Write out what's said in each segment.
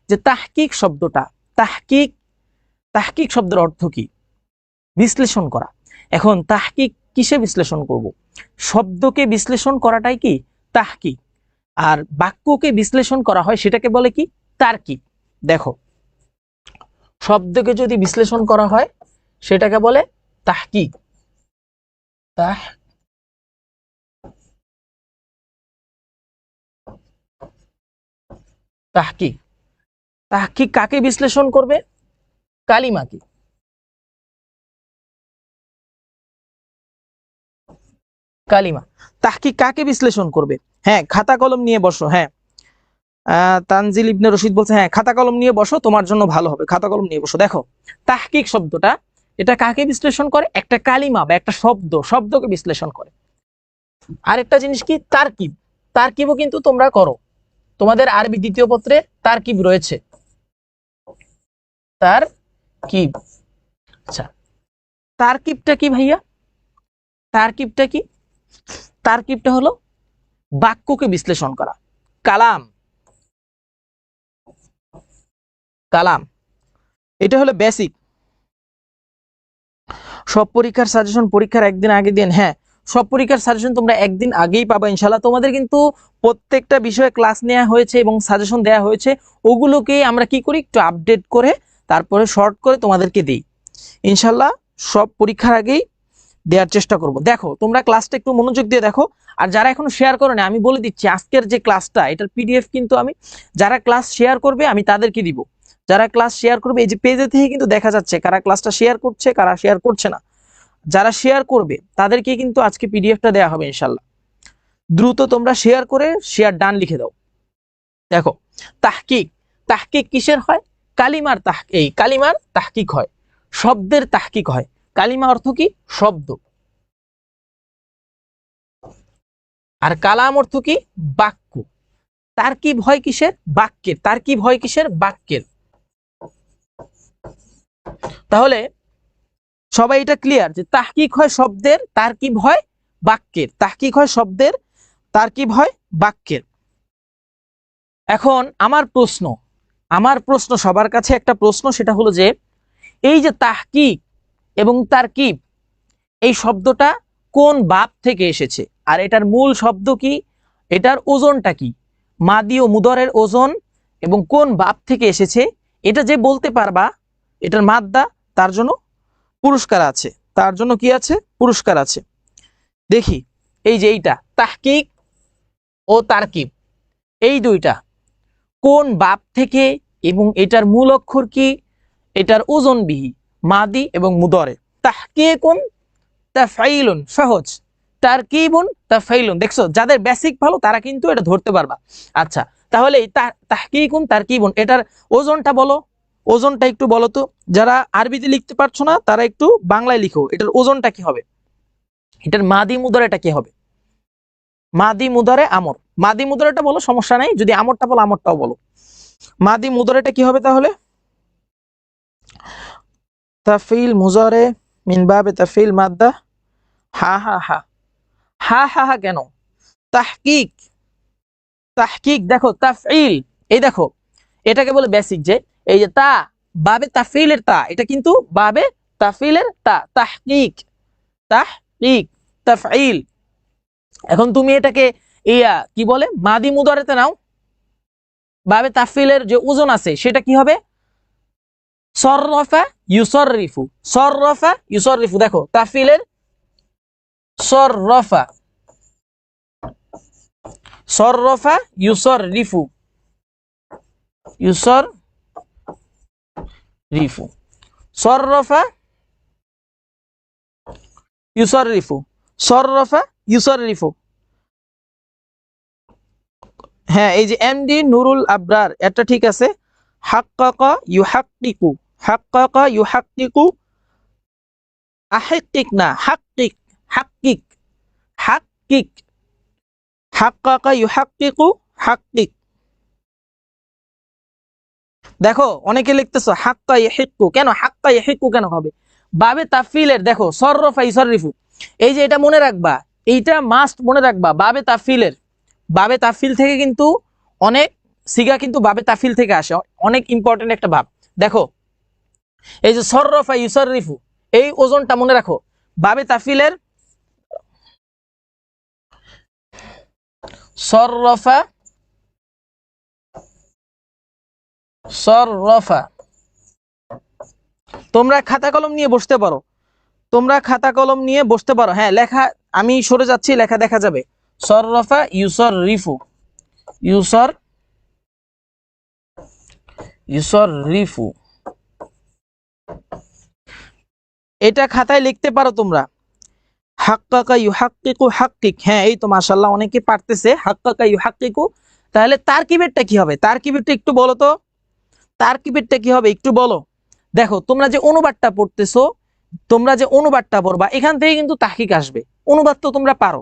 যে তাহকিক শব্দটা, তাহকিক, তাহকিক শব্দের অর্থ কি? বিশ্লেষণ করা। এখন তাহকিক কিসে বিশ্লেষণ করব? শব্দকে বিশ্লেষণ করাটাই কি তাহকিক, আর বাক্যকে বিশ্লেষণ করা হয় সেটাকে বলে কি তার্কিক। দেখো, শব্দকে যদি বিশ্লেষণ করা হয় সেটাকে বলে তাহকিক, তাহকিক। তাহকিক কাকে বিশ্লেষণ করবে? কালিমাকে। কালিমা। তাহকিক কাকে বিশ্লেষণ করবে? হ্যাঁ, খাতা কলম নিয়ে বসো। হ্যাঁ, তানজিল ইবনে রশিদ বলছে হ্যাঁ খাতা কলম নিয়ে বসো, তোমার জন্য ভালো হবে, খাতা কলম নিয়ে বসো। দেখো, তাহকিক শব্দটা এটা কাকে বিশ্লেষণ করে? একটা কালিমা বা একটা শব্দ, শব্দকে বিশ্লেষণ করে। আরেকটা জিনিস কি তারকিব। তারকিবও কিন্তু তোমরা করো, তোমাদের আরবি দ্বিতীয় পত্রে তারকিব রয়েছে। তারকিব। আচ্ছা, তারকিবটা কি ভাইয়া? তারকিবটা কি? তারকিবটা হলো বাক্যকে বিশ্লেষণ করা। কালাম, কালাম এটা হলো বেসিক। সব পরীক্ষার সাজেশন পরীক্ষার একদিন আগে দিন। হ্যাঁ, সব পরীক্ষার সাজেশন তোমরা একদিন আগেই পাবা ইনশাল্লাহ। তোমাদের কিন্তু প্রত্যেকটা বিষয়ে ক্লাস নেওয়া হয়েছে এবং সাজেশন দেওয়া হয়েছে, ওগুলোকে আমরা কি করি একটু আপডেট করে তারপরে শর্ট করে তোমাদেরকে দিই ইনশাল্লাহ। সব পরীক্ষার আগেই দেওয়ার চেষ্টা করব। দেখো, তোমরা ক্লাসটা একটু মনোযোগ দিয়ে দেখো, আর যারা এখনো শেয়ার করো না আমি বলে দিচ্ছি আজকের যে ক্লাসটা এটার পিডিএফ কিন্তু আমি, যারা ক্লাস শেয়ার করবে আমি তাদেরকে দিব। যারা ক্লাস শেয়ার করবে এই যে পেজে থেকে কিন্তু দেখা যাচ্ছে কারা ক্লাসটা শেয়ার করছে কারা শেয়ার করছে না। যারা শেয়ার করবে তাদেরকে কিন্তু আজকে পিডিএফটা দেওয়া হবে ইনশাল্লাহ। দ্রুত তোমরা শেয়ার করে শেয়ার ডান লিখে দাও। দেখো, তাহকিক, তাহকিক কিসের হয়? কালিমার এই কালিমার তাহকিক হয়, শব্দের তাহকিক হয়। কালিমা অর্থ কি? শব্দ। আর কালাম অর্থ কি? বাক্য। তারকিব হয় কিসের? বাক্যের। তারকিব হয় কিসের? বাক্যের। তাহলে সবাই এটা ক্লিয়ার যে তাহকিক হয় শব্দের, তারকিব হয় বাক্যের। তাহকিক হয় শব্দের, তারকিব হয় বাক্যের। এখন আমার প্রশ্ন সবার কাছে একটা প্রশ্ন, সেটা হলো যে এই যে তাহকিক এবং তারকিব এই শব্দটা কোন বাব থেকে এসেছে, আর এটার মূল শব্দ কি, এটার ওজনটা কি, মাদি ও মুদরের ওজন এবং কোন বাব থেকে এসেছে, এটা যে বলতে পারবা এটার মাদ্দা, তার জন্য পুরস্কার আছে। তার জন্য কি আছে? পুরস্কার আছে। দেখি, এই যে এইটা তাহকিক ও তারকিব, এই দুইটা কোন বাব থেকে এবং এটার মূল অক্ষর কি, এটার ওজন বিহি, মাদি এবং মুদরে। তাহকিকুন তাফঈলুন সহজ, তারকিবুন তাফঈলুন। দেখছো, যাদের বেসিক ভালো তারা কিন্তু এটা ধরতে পারবা। আচ্ছা, তাহলে তাহকিকুন তারকিবুন এটার ওজনটা বলো, ওজনটা একটু বলো তো। যারা আরবিতে লিখতে পারছো না তারা একটু বাংলায় লিখো, এটার ওজনটা কি হবে, এটার মাদি মুদরেটা কি হবে? মাদি মুদরে আমর, মাদি মুদরেটা বলো, সমস্যা নাই, যদি আমরটা বলো আমরটাও বলো। মাদি মুদরেটা কি হবে তাহলে? তাফঈল মুজারে মিন বাবে তাফঈল মাদ্দা। হা হা হা, হা হা হা কেন? তাহকিক, তাহকিক দেখো তাফঈল, এই দেখো এটাকে বলে বেসিক, যে এই যে তা বাবে তাফঈলের তা, এটা কিন্তু বাবে তাফঈলের তা, তাহকিক, তাহকিক, তাফঈল। এখন তুমি এটাকে কি বলে মাদি মুদারেতে নাও, বাবে তাফঈলের যে ওজন আছে সেটা কি হবে? সররাফা ইউসাররিফু, সররাফা ইউসাররিফু। দেখো তাফঈলের সররাফা, সররাফা ইউসাররিফু, ইউসাররিফু, সররাফা ইউসাররিফু, সররাফা ইউসাররিফু। হ্যাঁ, এই যে এমডি নুরুল আবরার এটা ঠিক আছে। হাক্কাকা ইউহাক্কিকু, হাক্কাকা ইউহাক্কিকু, আহাক্কিক না হাক্কিক, হাক্কিক, হাক্কিক, হাক্কাকা ইউহাক্কিকু, হাক্কিক। দেখো অনেকে লিখতেছো হাক্কা ইয়াহিক্কু, কেন হাক্কা ইয়াহিক্কু কেন হবে? বাবে তাফঈলের দেখো সররাফা ইউসাররিফু, এই যে এটা মনে রাখবা, এইটা মাস্ট মনে রাখবা। বাবে তাফঈলের, বাবে তাফঈল থেকে কিন্তু অনেক সিগা কিন্তু বাবে তাফিল থেকে আসে, অনেক ইম্পর্টেন্ট একটা ভাব। দেখো এই যে সররফা ইউসাররিফু, এই ওজনটা মনে রাখো, বাবে তাফিলের সররফা সররফা, তোমরা খাতা কলম নিয়ে বসতে পারো, তোমরা খাতা কলম নিয়ে বসতে পারো। হ্যাঁ লেখা, আমি সরে যাচ্ছি, লেখা দেখা যাবে। সররফা ইউসাররিফু, ইউসাররিফু, এটা খাতায় লিখতে পারো তোমরা। হাক্কাকা ইউহাক্কিকু হাক্কিক, হ্যাঁ এই তো মাশাআল্লাহ অনেকে পারতেছে। হাক্কাকা ইউহাক্কিকু, তাহলে তারকিবেরটা কি হবে? তারকিবেরটা একটু বলো তো, তারকিবেরটা কি হবে একটু বলো। দেখো তোমরা যে অনুবাদটা পড়তেছো, তোমরা যে অনুবাদটা পড়বা, এখান থেকে কিন্তু তাহকিক আসবে। অনুবাদ তো তোমরা পারো,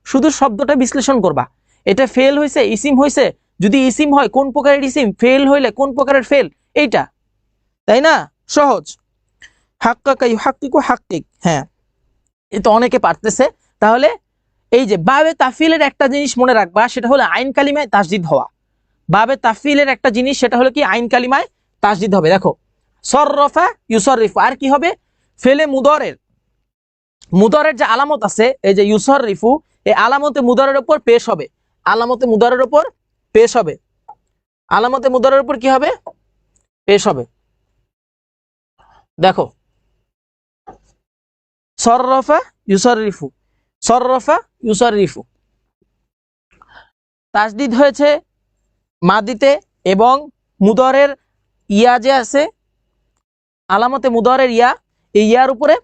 শুধু শব্দটা বিশ্লেষণ করবা। এটা ফেল হয়েছে, ইসিম হয়েছে, যদি ইসিম হয় কোন প্রকারের ইসিম, ফেল হইলে কোন প্রকারের ফেল, এইটা, তাই না? সহজ। হাক্কাকা ইউহাক্কিকু হাক্কিক, হ্যাঁ এ তো অনেকে পারতেছে। তাহলে এই যে বাবে তাফিলের একটা জিনিস মনে রাখবা, সেটা হলো আইন কালিমায় তাসদিদ হওয়া। বাবে তাফিলের একটা জিনিস, সেটা হলো কি আইন কালিমায় তাসদিদ হবে। দেখো সররফা ইউসাররিফু, আর কি হবে? ফেলে মুদরের যে আলামত আছে, এই যে ইউসাররিফু, এই আলামতে মুদরের উপর পেশ হবে, আলামতে মুদরের উপর পেশ হবে, আলামতে মুদরের উপর কি হবে? পেশ হবে। দেখো সররফা ইউসাররিফু, সররফা ইউসাররিফু, তাসদিদ হয়েছে মাদিতে, এবং মুদরের ইয়া যে আছে, আলামতে মুদরের ইয়া, এই ইয়ার উপরে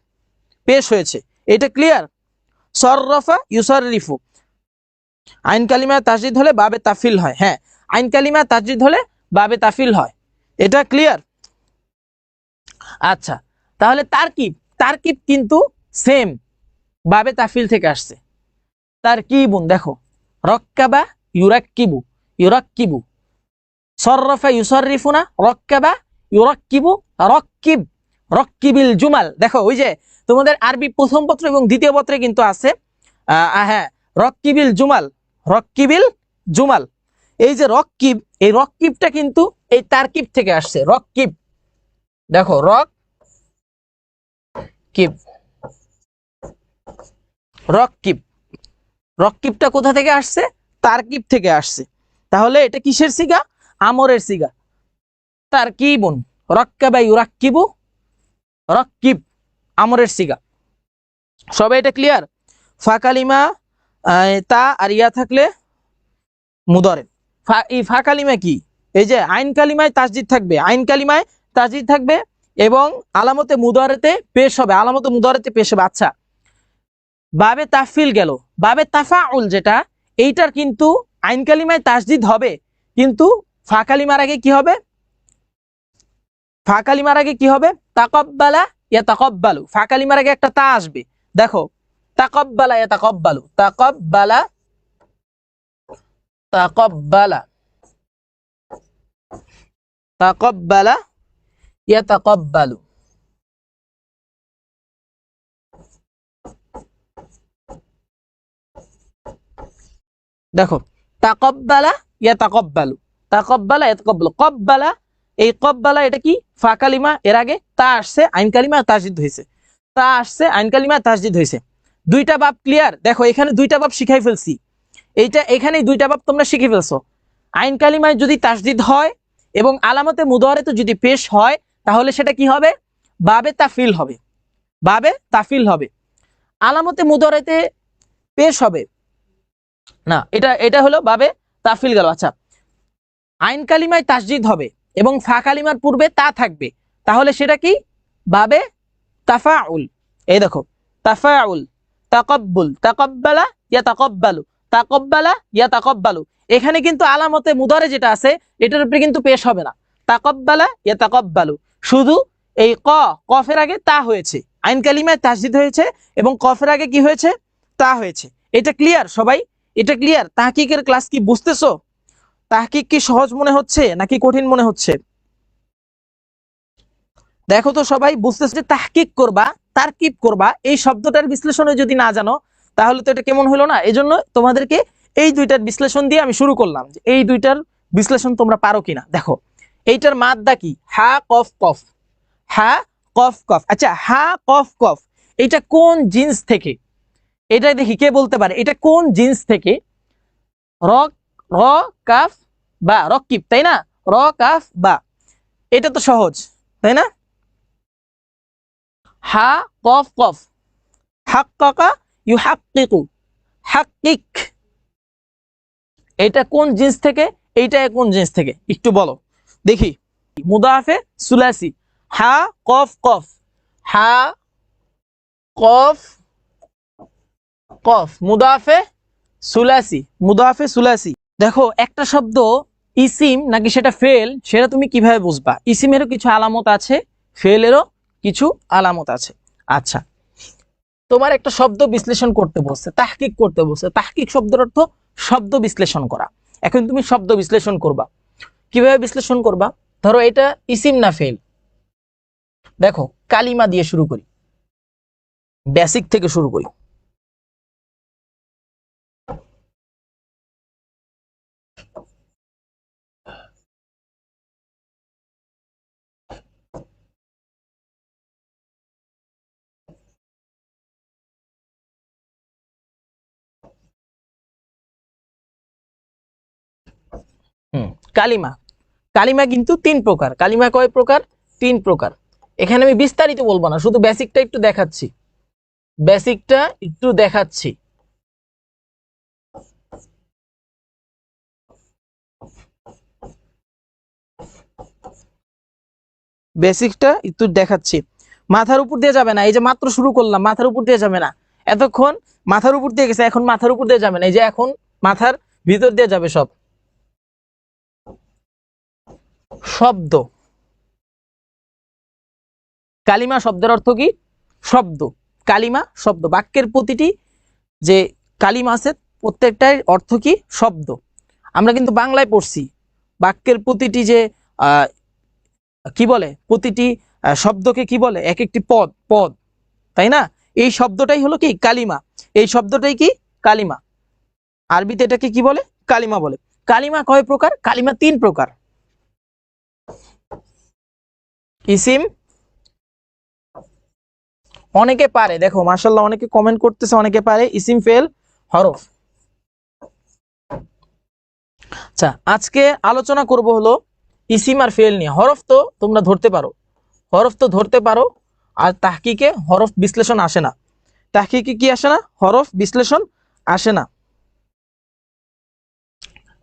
পেশ হয়েছে। এটা ক্লিয়ার? সররফা ইউসাররিফু, আইন কালিমা তাসদিদ হলে বাবে তাফিল হয়। হ্যাঁ আইন কালিমা তাসদিদ হলে বাবে তাফিল হয়, এটা ক্লিয়ার? আচ্ছা, তাহলে তারকিব, তারকিব কিন্তু সেম, বাবে তাফিল থেকে আসছে। তারকিবুন, দেখো রক্কাবা ইউরাক্কিবু, ইউরাক্কিবু, সররফা ইউসাররিফুনা, রক্কাবা ইউরাক্কিবু, রক্কিব, রক্কিবিল জুমাল। দেখো ওই যে তোমাদের আরবি প্রথম পত্র এবং দ্বিতীয় পত্রে কিন্তু আছে, হ্যাঁ রক্কিবিল জুমাল, রক্কিবিল জুমাল। এই যে রক্কিব, এই রক্কিবটা কিন্তু এই তারকিব থেকে আসছে, রক্কিব। দেখো রক্কিব, রক্কিব, রক্কিবটা কোথা থেকে আসছে? তারকিব থেকে আসছে। তাহলে এটা কিসের সিগা? আমরের সিগা। তারকিবুন, রক্কাবা ইউরাক্কিবু, রক্কিব, আমরের সিগা। সবাই এটা ক্লিয়ার? ফা কালিমা তা আর ইয়া থাকলে মুদরে। এই ফা কালিমা কি? এই যে আইন কালিমায় তাসদিদ থাকবে, আইন কালিমায় তাসদিদ থাকবে এবং আলামতে মুদরেতে পেশ হবে, আলামতে মুদরেতে পেশ হবে। আচ্ছা, বাবে তাফিল গেল, বাবে তাফাউল যেটা, এইটার কিন্তু আইন কালিমায় তাসদিদ হবে, কিন্তু ফা কালিমার আগে কি হবে? ফা কালিমার আগে কি হবে? তাকাব্বালা ইয়া তাকাব্বালু, ফা কালিমার আগে একটা তা আসবে। দেখো তাকাব্বালা ইয়া তাকাব্বালু, তাকাব্বালা, তাকাব্বালা, তাকাব্বালা ইয়া তাকাব্বালু। দেখো তাকাব্বালা ইয়া তাকাব্বালু, তাকাব্বালা ইয়া তাকাব্বালু, কব্বালা, এই কব্বালা এটা কি? ফা কালিমা, এর আগে তা আসছে, আইন কালিমা তাসদিদ হয়েছে, তা আসছে, আইন কালিমা তাসদিদ হয়েছে। দুইটা বাব ক্লিয়ার? দেখো এখানে দুইটা বাব শিখাই ফেলছি, এইটা এখানেই দুইটা বাব তোমরা শিখে ফেলছো। আইন কালিমায় যদি তাসদিদ হয় এবং আলামতে মুদওয়ারাতে যদি পেশ হয়, তাহলে সেটা কি হবে? বাবে তাফিল হবে, বাবে তাফিল হবে। আলামতে মুদওয়ারাতে পেশ হবে না, এটা এটা হলো বাবে তাফিল গেল। আচ্ছা, আইন কালিমায় তাসদিদ হবে এবং ফা কালিমার পূর্বে তা থাকবে, তাহলে সেটা কি? বাবে তাফাউল। এই দেখো তাফাউল, তাকাব্বুল, তাকাব্বালা ইয়া তাকাব্বালু, তাকাব্বালা ইয়া তাকাব্বালু। এখানে কিন্তু আলামতে মুদারে যেটা আছে, এটার উপরে কিন্তু পেশ হবে না, তাকাব্বালা ইয়া তাকাব্বালু। শুধু এই কফের আগে তা হয়েছে, আইন কালিমায় তাসদিদ হয়েছে এবং কফের আগে কি হয়েছে? তা হয়েছে। এটা ক্লিয়ার সবাই? এটা ক্লিয়ার? তাহকিকের ক্লাস কি বুঝতেছো? তাহকিক কি সহজ মনে হচ্ছে নাকি কঠিন মনে হচ্ছে? দেখো তো সবাই বুঝতেছে, তাহকিক করবা, তারকিব করবা, এই শব্দটার বিশ্লেষণে যদি না জানো তাহলে তো এটা কেমন হলো না। এজন্য তোমাদেরকে এই দুইটার বিশ্লেষণ দিয়ে আমি শুরু করলাম, যে এই দুইটার বিশ্লেষণ তোমরা পারো কিনা দেখো। এইটার মাদ্দা কি? হা কফ কফ, হা কফ কফ। আচ্ছা, হা কফ কফ এটা কোন জিন্স থেকে? এটা দেখি কে বলতে পারে এটা কোন জিন্স থেকে? র, র কাফ বা, রকিব, তাই না? র কাফ বা, এটা তো সহজ তাই না? হা কফ কফ, হাক্কাকা ইউহাক্কিকু, হাক্কিক, এটা কোন জিন্স থেকে? এইটা কোন জিন্স থেকে একটু বলো দেখি। মুদাফে সুলাসি, হা কফ কফ, হা কফ কফ, মুদাফে সুলাসি, মুদাফে সুলাসি। দেখো একটা শব্দ ইসিম নাকি সেটা ফেল, সেটা তুমি কিভাবে বুঝবা? ইসিমেরও কিছু আলামত আছে, ফেলেরও কিছু আলামত আছে। আচ্ছা, তোমার একটা শব্দ বিশ্লেষণ করতে বলছে, তাহকিক করতে বলছে। তাহকিক শব্দের অর্থ শব্দ বিশ্লেষণ করা। এখন তুমি শব্দ বিশ্লেষণ করবা, কিভাবে বিশ্লেষণ করবা? ধরো এটা ইসিম না ফেল। দেখো কালিমা দিয়ে শুরু করি, বেসিক থেকে শুরু করি। কালিমা, কালিমা কিন্তু তিন প্রকার। কালিমা কয় প্রকার? তিন প্রকার। এখানে আমি বিস্তারিত বলবো না, শুধু বেসিকটা একটু দেখাচ্ছি, বেসিকটা একটু দেখাচ্ছি। বেসিকটা একটু দেখাচ্ছি। মাথার উপর দিয়ে যাবে না, এই যে মাত্র শুরু করলাম, মাথার উপর দিয়ে যাবে না। এতক্ষণ মাথার উপর দিয়ে গেছে, এখন মাথার উপর দিয়ে যাবে না, এই যে এখন মাথার ভিতর দিয়ে যাবে সব। শব্দ, কালিমা শব্দের অর্থ কি? শব্দ। কালিমা শব্দ, বাক্যের প্রতিটি যে কালিমা আছে প্রত্যেকটার অর্থ কি? শব্দ। আমরা কিন্তু বাংলায় পড়ছি, বাক্যের প্রতিটি যে কি বলে, প্রতিটি শব্দকে কি বলে? এক একটি পদ, পদ, তাই না? এই শব্দটাই হলো কি? কালিমা। এই শব্দটাই কি? কালিমা। আরবিতে এটাকে কি বলে? কালিমা বলে। কালিমা কয় প্রকার? কালিমা তিন প্রকার। ইসিম, অনেকে পারে, দেখো মাশাআল্লাহ অনেকে কমেন্ট করতেছে, অনেকে পারে। ইসিম, ফেল, হরফ। আচ্ছা, আজকে আলোচনা করব হলো ইসিম আর ফেল নিয়ে। হরফ তো তোমরা ধরতে পারো, হরফ তো ধরতে পারো। আর তাহকিকে হরফ বিশ্লেষণ আসে না। তাহকিকে কি আসে না? হরফ বিশ্লেষণ আসে না।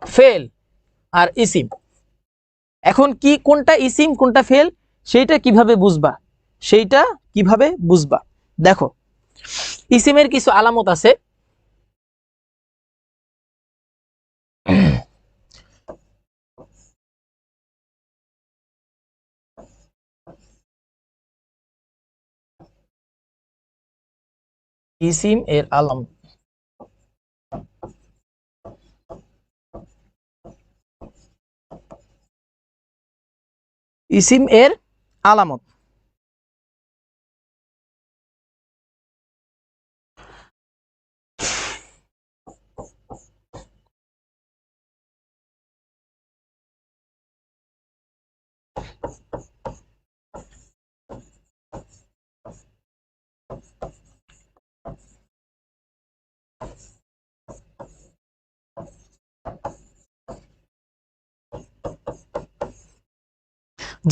ফেল আর ইসিম, এখন কি কোনটা ইসিম কোনটা ফেল সেইটা কিভাবে বুঝবা? সেইটা কিভাবে বুঝবা? দেখো, ইসিমের কিছু আলামত আছে। ইসিম এর আলামত, ইসিম এর আলামত।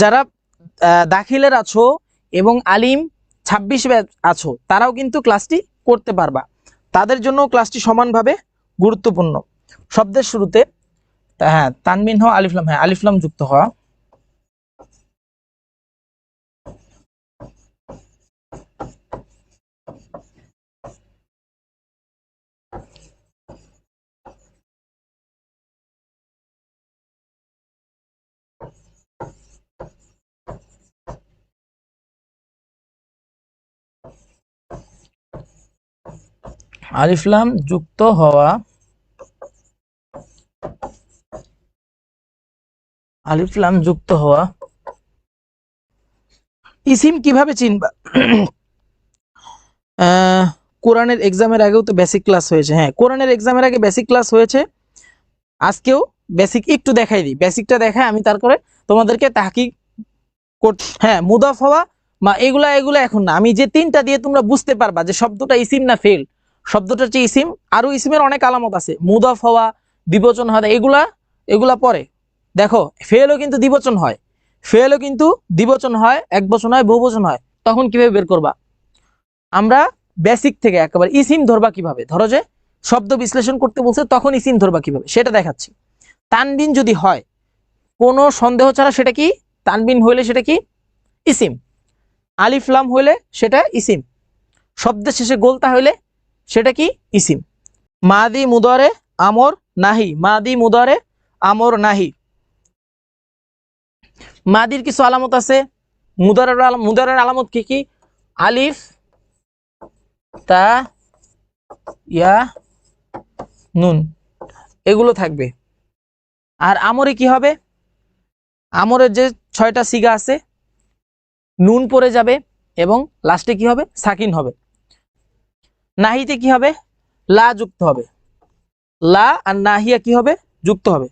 যারা দাখিলের আছো এবং আলিম 26 ব্যাচ আছো, তারাও কিন্তু ক্লাসটি করতে পারবা। তাদের জন্য ক্লাসটি সমানভাবে গুরুত্বপূর্ণ। শব্দের শুরুতে হ্যাঁ তানবিন হওয়া, আলিফলাম, হ্যাঁ আলিফলাম যুক্ত হওয়া। আলিফলাম যুক্ত হওয়া, আলিফলাম যুক্ত হওয়া। ইসিম কিভাবে চিনবা? কোরআনের এক্সামের আগেও তো বেসিক ক্লাস হয়েছে। হ্যাঁ, কোরআনের এক্সামের আগে বেসিক ক্লাস হয়েছে, আজকেও বেসিক একটু দেখাই দিই, বেসিকটা দেখাই আমি, তারপরে তোমাদেরকে তাহকিক করতে। হ্যাঁ, মুদাফ হওয়া বা এগুলা এগুলা এখন না, আমি যে তিনটা দিয়ে তোমরা বুঝতে পারবা যে শব্দটা ইসিম না ফেল। শব্দটা হচ্ছে ইসিম, আরো ইসিমের অনেক আলামত আছে, মুদাফ হওয়া, দ্বিবচন হওয়া, এগুলা এগুলা পরে। দেখো ফেলও কিন্তু দ্বিবচন হয়, ফেলও কিন্তু দ্বিবচন হয়, একবচন হয়, বহুবচন হয়। তখন কিভাবে বের করবা? আমরা বেসিক থেকে একেবারে ইসিম ধরবা কিভাবে, ধরো যে শব্দ বিশ্লেষণ করতে বলছে, তখন ইসিম ধরবা কিভাবে সেটা দেখাচ্ছি। তানবিন যদি হয় কোনো সন্দেহ ছাড়া সেটা কি? তানবিন হইলে সেটা কি? ইসিম। আলিফ লাম হইলে সেটা ইসিম। শব্দের শেষে গোলতা হইলে সেটা কি? ইসিম। মাদি মুদারে আমর নাহি, মাদি মুদারে আমর নাহি। মাদির কিছু আলামত আছে, মুদারের আলামত কি কি? আলিফ, তা, ইয়া, নুন, এগুলো থাকবে। আর আমরে কি হবে? আমরের যে 6টা সিগা আছে, নুন পড়ে যাবে এবং লাস্টে কি হবে? সাকিন হবে। নাহিতে কি হবে? লা যুক্ত হবে, লা আর নাহিয়া কি হবে? যুক্ত হবে,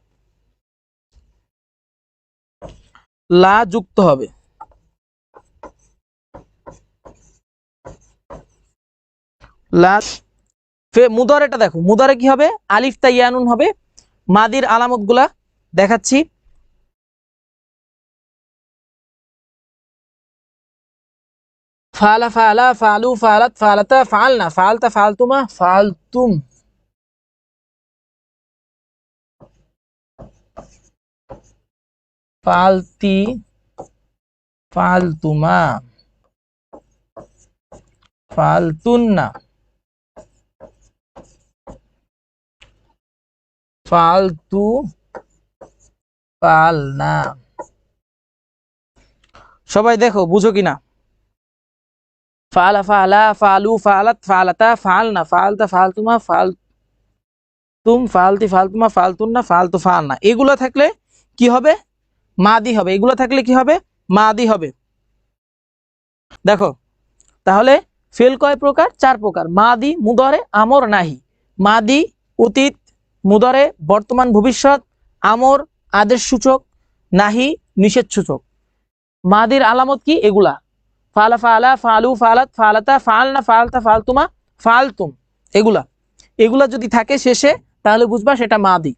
লা যুক্ত হবে। লা। মুদারেটা দেখো, মুদারে কি হবে? আলিফ তা ইয়া নুন হবে। মাদির আলামত গুলা দেখাচ্ছি। ফালা, ফালা, ফালু, ফালাত, ফালাতা, ফালনা, ফালতা, ফালতুমা, ফালতুম, ফালতি, ফালতুমা, ফালতুন্না, ফালতু, ফালনা। সবাই দেখো বুঝো কিনা? ফালা, ফালা, ফালু, ফালাত, ফালাতা, ফালনা, ফালতা, ফালতুমা, ফালতুম, ফালতি, ফালতুমা, ফালতুন্না, ফালতু, ফালনা, এগুলো থাকলে কি হবে? মাদি হবে। এগুলো থাকলে কি হবে? মাদি হবে। দেখো তাহলে ফেল কয় প্রকার? 4 প্রকার। মাদি, মুদারে, আমর, নাহি। মাদি অতীত, মুদারে বর্তমান ভবিষ্যৎ, আমর আদেশ সূচক, নাহি নিষেধ সূচক। মাদির আলামত কি? এগুলা ফালা, ফালা, ফালু, ফালাত, ফালাতা, ফালনা, ফালতা, ফালতুমা, ফালতুম, এগুলা এগুলা যদি থাকে শেষে তাহলে বুঝবা সেটা মাদি।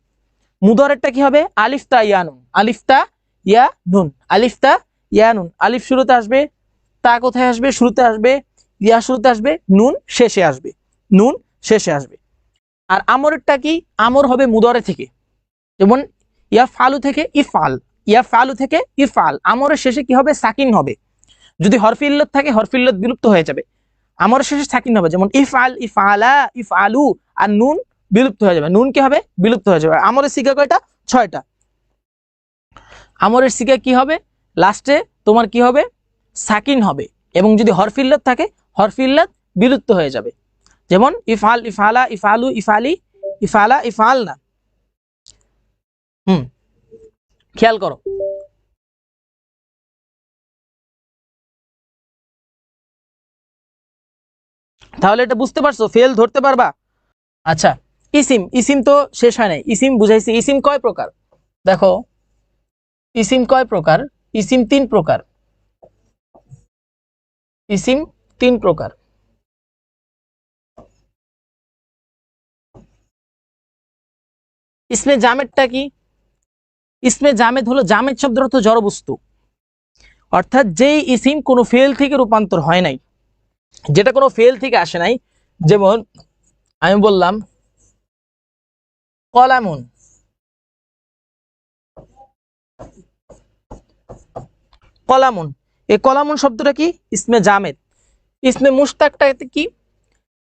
মুদারেরটা কি হবে? আলিফতা ইয়া নুন, আলিফতা ইয়া নুন, আলিফতা ইয়া নুন। আলিফ শুরুতে আসবে, তা কোথায় আসবে? শুরুতে আসবে, ইয়া শুরুতে আসবে, নুন শেষে আসবে, নুন শেষে আসবে। আর আমরেরটা কি? আমর হবে মুদারে থেকে, যেমন ইয়া ফালু থেকে ইফাল, ইয়া ফালু থেকে ইফাল। আমরের শেষে কি হবে? সাকিন হবে। যদি হরফে ইল্লত থাকে হরফে ইল্লত বিলুপ্ত হয়ে যাবে, আমরের শেষে সাকিন হবে, যেমন ইফআল, ইফআলা, ইফআলু। আর নুন বিলুপ্ত হয়ে যাবে, নুন কি হবে? বিলুপ্ত হয়ে যাবে। আমরের সিগা কয়টা? 6টা। আমরের সিগা কি হবে? লাস্টে তোমার কি হবে? সাকিন হবে। এবং যদি হরফে ইল্লত থাকে হরফে ইল্লত বিলুপ্ত হয়ে যাবে, যেমন ইফআল, ইফআলা, ইফআলু, ইফআলি, ইফআলা, ইফআলনা। খেয়াল করো। তাহলে এটা বুঝতে পারছো? ফেল ধরতে পারবা? আচ্ছা, ইসিম, ইসিম তো শেষ হয় নাই, ইসিম বুঝাইছি। ইসিম কয় প্রকার? দেখো ইসিম কয় প্রকার? ইসিম 3 প্রকার। ইসিম 3 প্রকার। ইসমে জামেদটা কি? ইসমে জামেদ হলো, জামেদ শব্দের অর্থ জড়বস্তু, অর্থাৎ যেই ইসিম কোনো ফেল থেকে রূপান্তর হয় নাই, যেটা কোনো ফেল থেকে আসে নাই। যেমন আমি বললাম কলামুন, কলামুন, এই কলামুন শব্দটা কি? ইসমে জামেদ। ইসমে মুশতাকটা কি?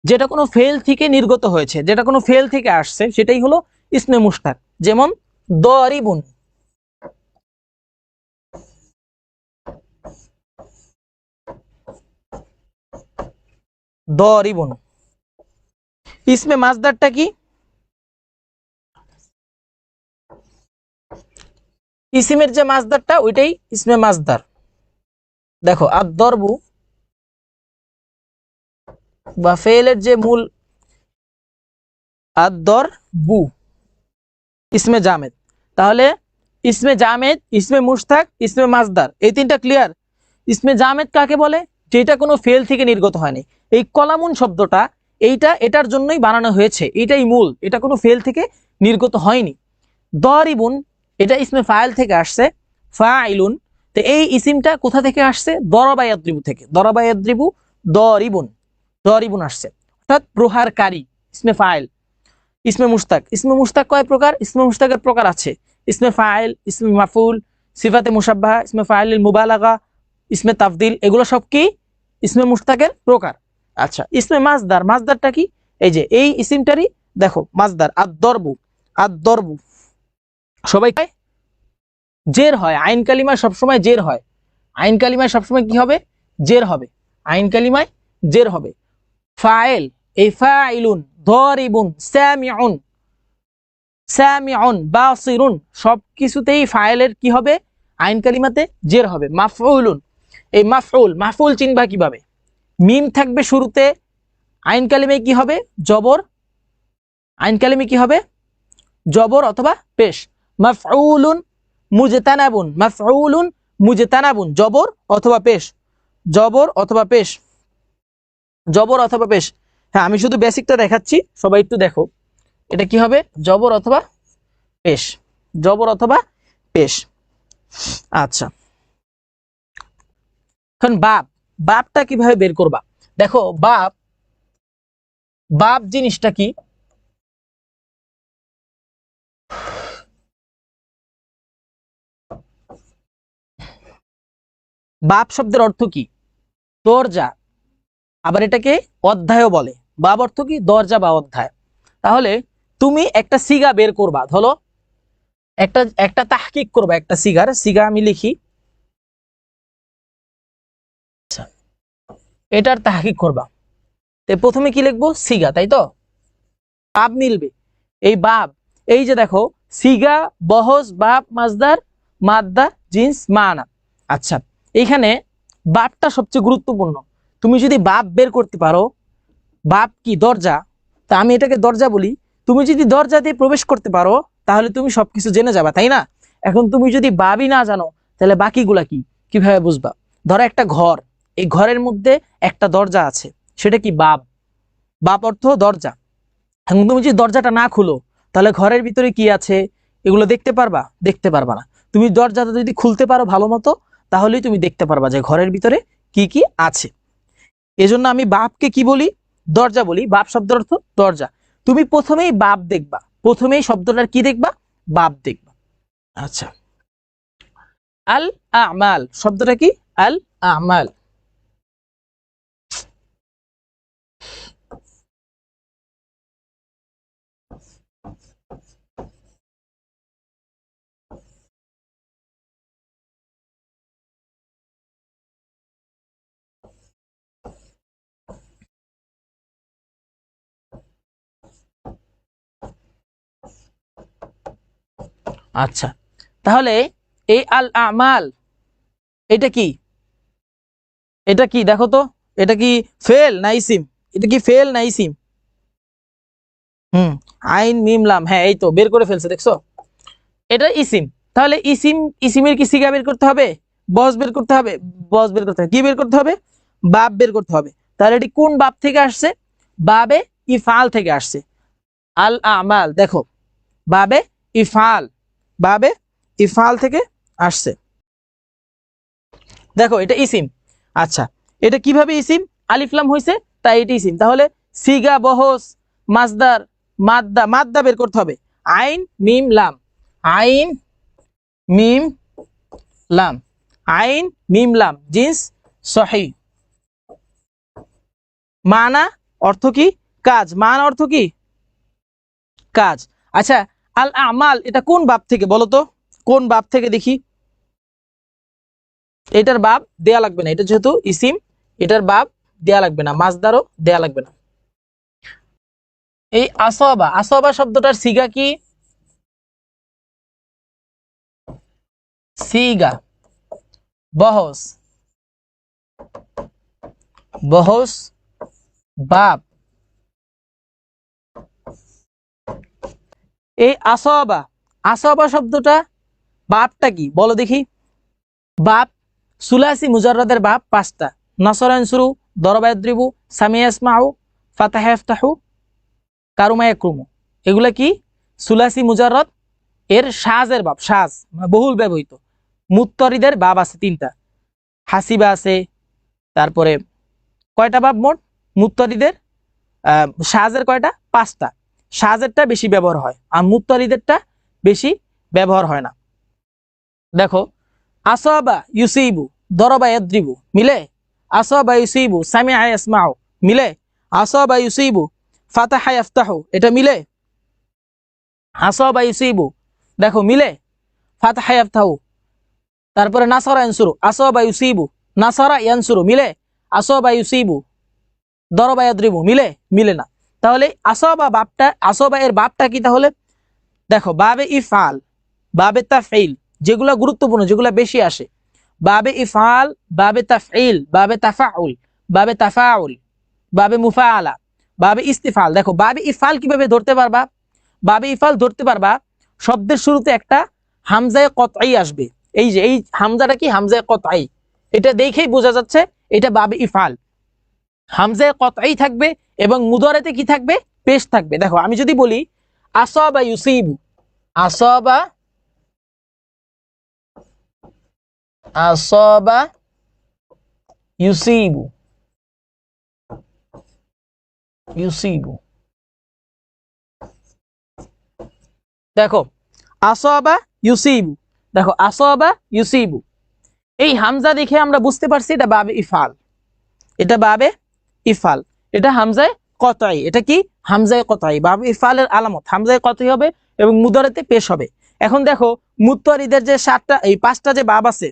যেটা কোনো ফেল থেকে নির্গত হয়েছে, যেটা কোনো ফেল থেকে আসছে, সেটাই হলো ইসমে মুশতাক। যেমন দরিবুন, দরিবুন। ইসমে মাজদারটা কি? ইসিমের যে মাজদারটা ওইটাই ইসমে মাজদার। দেখো আদ-দরবু বা ফেলের যে মূল আদ-দরবু, ইসমে জামেদ। তাহলে ইসমে জামেদ, ইসমে মুশতাক, ইসমে মাজদার, এই তিনটা ক্লিয়ার। ইসমে জামেদ কাকে বলে? যেটা কোনো ফেল থেকে নির্গত হয়নি। এই কলামুন শব্দটা এটার জন্যই বানানো হয়েছে, এটাই মূল, এটা কোনো ফেল থেকে নির্গত হয়নি। দরিবুন এটা ইসমে ফাইল থেকে আসছে, ফাইলুন, তো এই ইসিমটা কোথা থেকে আসছে? দরাবা ইয়াদ্রিবু থেকে, দরাবা ইয়াদ্রিবু দরিবুন, দরিবুন আসছে, অর্থাৎ প্রহারকারী। ইসমে ফাইল। ইসমে মুশতাক, ইসমে মুশতাক কয় প্রকার? ইসমে মুশতাকের প্রকার আছে ইসমে ফাইল, ইসমে মাফুল, সিফাতে মুশাব্বাহা, ইসমে ফাইলিল মুবালাগা, ইসমে তাফদিল, এগুলো সব কি ইসমে মুশতাকের প্রকার। আচ্ছা, ইসমে মাজদার, মাজদারটা কি? এই যে এই ইসিমটারই দেখো মাজদার, আদ-দরবু, আদ-দরবু, সবাই জের হয়, আইন কালিমায় সবসময় জের হয়, আইন কালিমায় সবসময় কি হবে? জের হবে, আইন কালিমায় জের হবে। ফাইল, এই ফাইলুন, দরিবুন, সামিউন, সামিউন, বাসিরুন, সব কিছুতেই ফাইলের কি হবে? আইন কালিমাতে জের হবে। মাফউলুন, এই মাফউল, মাফউল চিনবা কিভাবে? মিম থাকবে শুরুতে, আইন কালিমে কি হবে? জবর, আইন কালিমে কি হবে? জবর অথবা পেশ। মাফউলুন মুজতানাবুন, মাফউলুন মুজতানাবুন, জবর অথবা পেশ, জবর অথবা পেশ, জবর অথবা পেশ। হ্যাঁ, আমি শুধু বেসিকটা দেখাচ্ছি, সবাই একটু দেখো, এটা কি হবে? জবর অথবা পেশ, জবর অথবা পেশ। আচ্ছা, এখন বাপ, বাপটা কিভাবে বের করবা? দেখো বাপ, বাপ জিনিসটা কি? বাপ শব্দের অর্থ কি? দরজা, আবার এটাকে অধ্যায়ও বলে। বাপ অর্থ কি? দরজা বা অধ্যায়। তাহলে তুমি একটা সিগা বের করবা, ধরো একটা একটা তাহকিক করবা, একটা সিগার, সিগা আমি লিখি, এটার তাহকিক করবা, তো প্রথমে কি লিখবো? সিগা, তাই তো? বাব মিলবে, এই বাব, এই যে দেখো সিগা, বহস, বাব, মাজদার, মাদ্দা, জিন্স, মানা। আচ্ছা, এইখানে বাবটা সবচেয়ে গুরুত্বপূর্ণ। তুমি যদি বাব বের করতে পারো, বাব কি? দরজা, তা আমি এটাকে দরজা বলি। তুমি যদি দরজা দিয়ে প্রবেশ করতে পারো, তাহলে তুমি সবকিছু জেনে যাবা, তাই না? এখন তুমি যদি বাবই না জানো, তাহলে বাকিগুলা কি, কিভাবে বুঝবা? ধরো একটা ঘর, এই ঘরের মধ্যে একটা দরজা আছে, সেটা কি? বাব, বাব অর্থ দরজা। এখন তুমি যদি দরজাটা না খুলো, তাহলে ঘরের ভিতরে কি আছে এগুলো দেখতে পারবা? দেখতে পারবা না। তুমি দরজাটা যদি খুলতে পারো ভালো মতো, তাহলেই তুমি দেখতে পারবা যে ঘরের ভিতরে কি কি আছে। এজন্য আমি বাপকে কি বলি? দরজা বলি। বাপ শব্দের অর্থ দরজা। তুমি প্রথমেই বাপ দেখবা, প্রথমেই শব্দটার কি দেখবা? বাপ দেখবা। আচ্ছা, আল আমাল শব্দটা কি? আল আমাল। আচ্ছা, তাহলে এই আল আমাল এটা কি? এটা কি দেখো তো, এটা কি ফেল না ইসিম? এটা কি ফেল না ইসিম? আইন মিম লাম, হ্যাঁ এই তো বের করে ফেলছে, দেখছো? এটা ইসিম। তাহলে ইসিম, ইসিমের কি সিগা বের করতে হবে? বস বের করতে হবে, বস বের করতে হবে। কি বের করতে হবে? বাপ বের করতে হবে। তাহলে এটি কোন বাপ থেকে আসছে? বাবে ইফাল থেকে আসছে। আল আমাল, দেখো বাবে ইফাল, বাবে ইফাল থেকে আসছে। দেখো এটা ইসিম। আচ্ছা, এটা কিভাবে ইসিম? আলিফলাম হয়েছে তাই এটি ইসিম। তাহলে সিগা, বহস, মাজদার, মাদ্দা, মাদ্দা বের করতে হবে। আইন মিম লাম, আইন মিম লাম, আইন মিম লাম, জিন্স সহি। মানা অর্থ কি? কাজ। মানা অর্থ কি? কাজ। আচ্ছা, আল আমাল এটা কোন বাপ থেকে বলো তো? কোন বাপ থেকে দেখি? এটার বাপ দেয়া লাগবে না, এটা যেহেতু ইসিম, এটার বাপ দেয়া লাগবে না, মাজদারও দেয়া লাগবে না। এই আসবা, আসবা শব্দটার সিগা কি? সিগা, বহস, বহস, বাপ। এই আসবা আসবা শব্দটা বাপটা কি বলো দেখি। বাপ সুলাসি মুজাররাদের বাপ 5টা। নাসরা ইয়ানসুরু, দরবা ইয়াদরিবু, সামিয়া ইয়াসমাউ, ফাতাহা ইফতাহু, কারুমা ইয়াকরুমু। এগুলা কি সুলাসি মুজাররদ এর সাজের বাপ, সাজ মানে বহুল ব্যবহৃত। মুত্তরিদের বাব আছে 3টা, হাসিবা আছে, তারপরে কয়টা বাব মোট মুত্তরিদের? সাজের কয়টা? 5টা। সাজেরটা বেশি ব্যবহার হয় আর মুত্তরিদেরটা বেশি ব্যবহার হয় না। দেখো আসাবা ইউসিবু, দরবা ইয়াদরিবু মিলে। আসাবা ইউসিবু, সামিআ ইয়াসমাউ মিলে। আসাবা ইউসিবু, ফাতাহা ইফতাহু এটা মিলে। আসাবা ইউসিবু দেখো মিলে, ফাতাহা ইফতাহু। তারপরে নাসারা ইয়ানসুরু, আসাবা ইউসিবু, নাসারা ইয়ানসুরু মিলে। আসাবা ইউসিবু, দরবা ইয়াদরিবু মিলে, মিলে না। তাহলে আসাবা বাপটা, আসাবা এর বাপটা কি তাহলে? দেখো বাবে ইফআল, বাবে তাফঈল, যেগুলো গুরুত্বপূর্ণ, যেগুলো বেশি আসে। বাবে ইফআল, বাবে তাফঈল, বাবে তাফাউল, বাবে তাফাউল, বাবে মুফাআলা, বাবে ইস্তিফাল। দেখো বাবে ইফআল কিভাবে ধরতে পারবা? বাবে ইফআল ধরতে পারবা শব্দের শুরুতে একটা হামজায়ে কতঈ আসবে। এই যে এই হামজাটা কি হামজায়ে কতঈ, এটা দেখেই বোঝা যাচ্ছে এটা বাবে ইফআল। হামজায়ে কতঈ থাকবে এবং মুদারিতে কি থাকবে? পেশ থাকবে। দেখো আমি যদি বলি আসাবা ইউসিবু, আসাবা, আসাবা ইউসিবু, ইউসিবু। দেখো আসাবা ইউসিবু, দেখো আসাবা ইউসিবু, এই হামজা দেখে আমরা বুঝতে পারছি এটা বাবে ইফআল, এটা বাবে ইফআল, এটা হামজায়ে কতঈ। এটা কি হামজায়ে কতঈ, বাবে ইফআলের আলামত হামজায়ে কতঈ হবে এবং মুদারিতে পেশ হবে। এখন দেখো মুত্তারিদের যে 7টা, এই 5টা যে বাব আছে,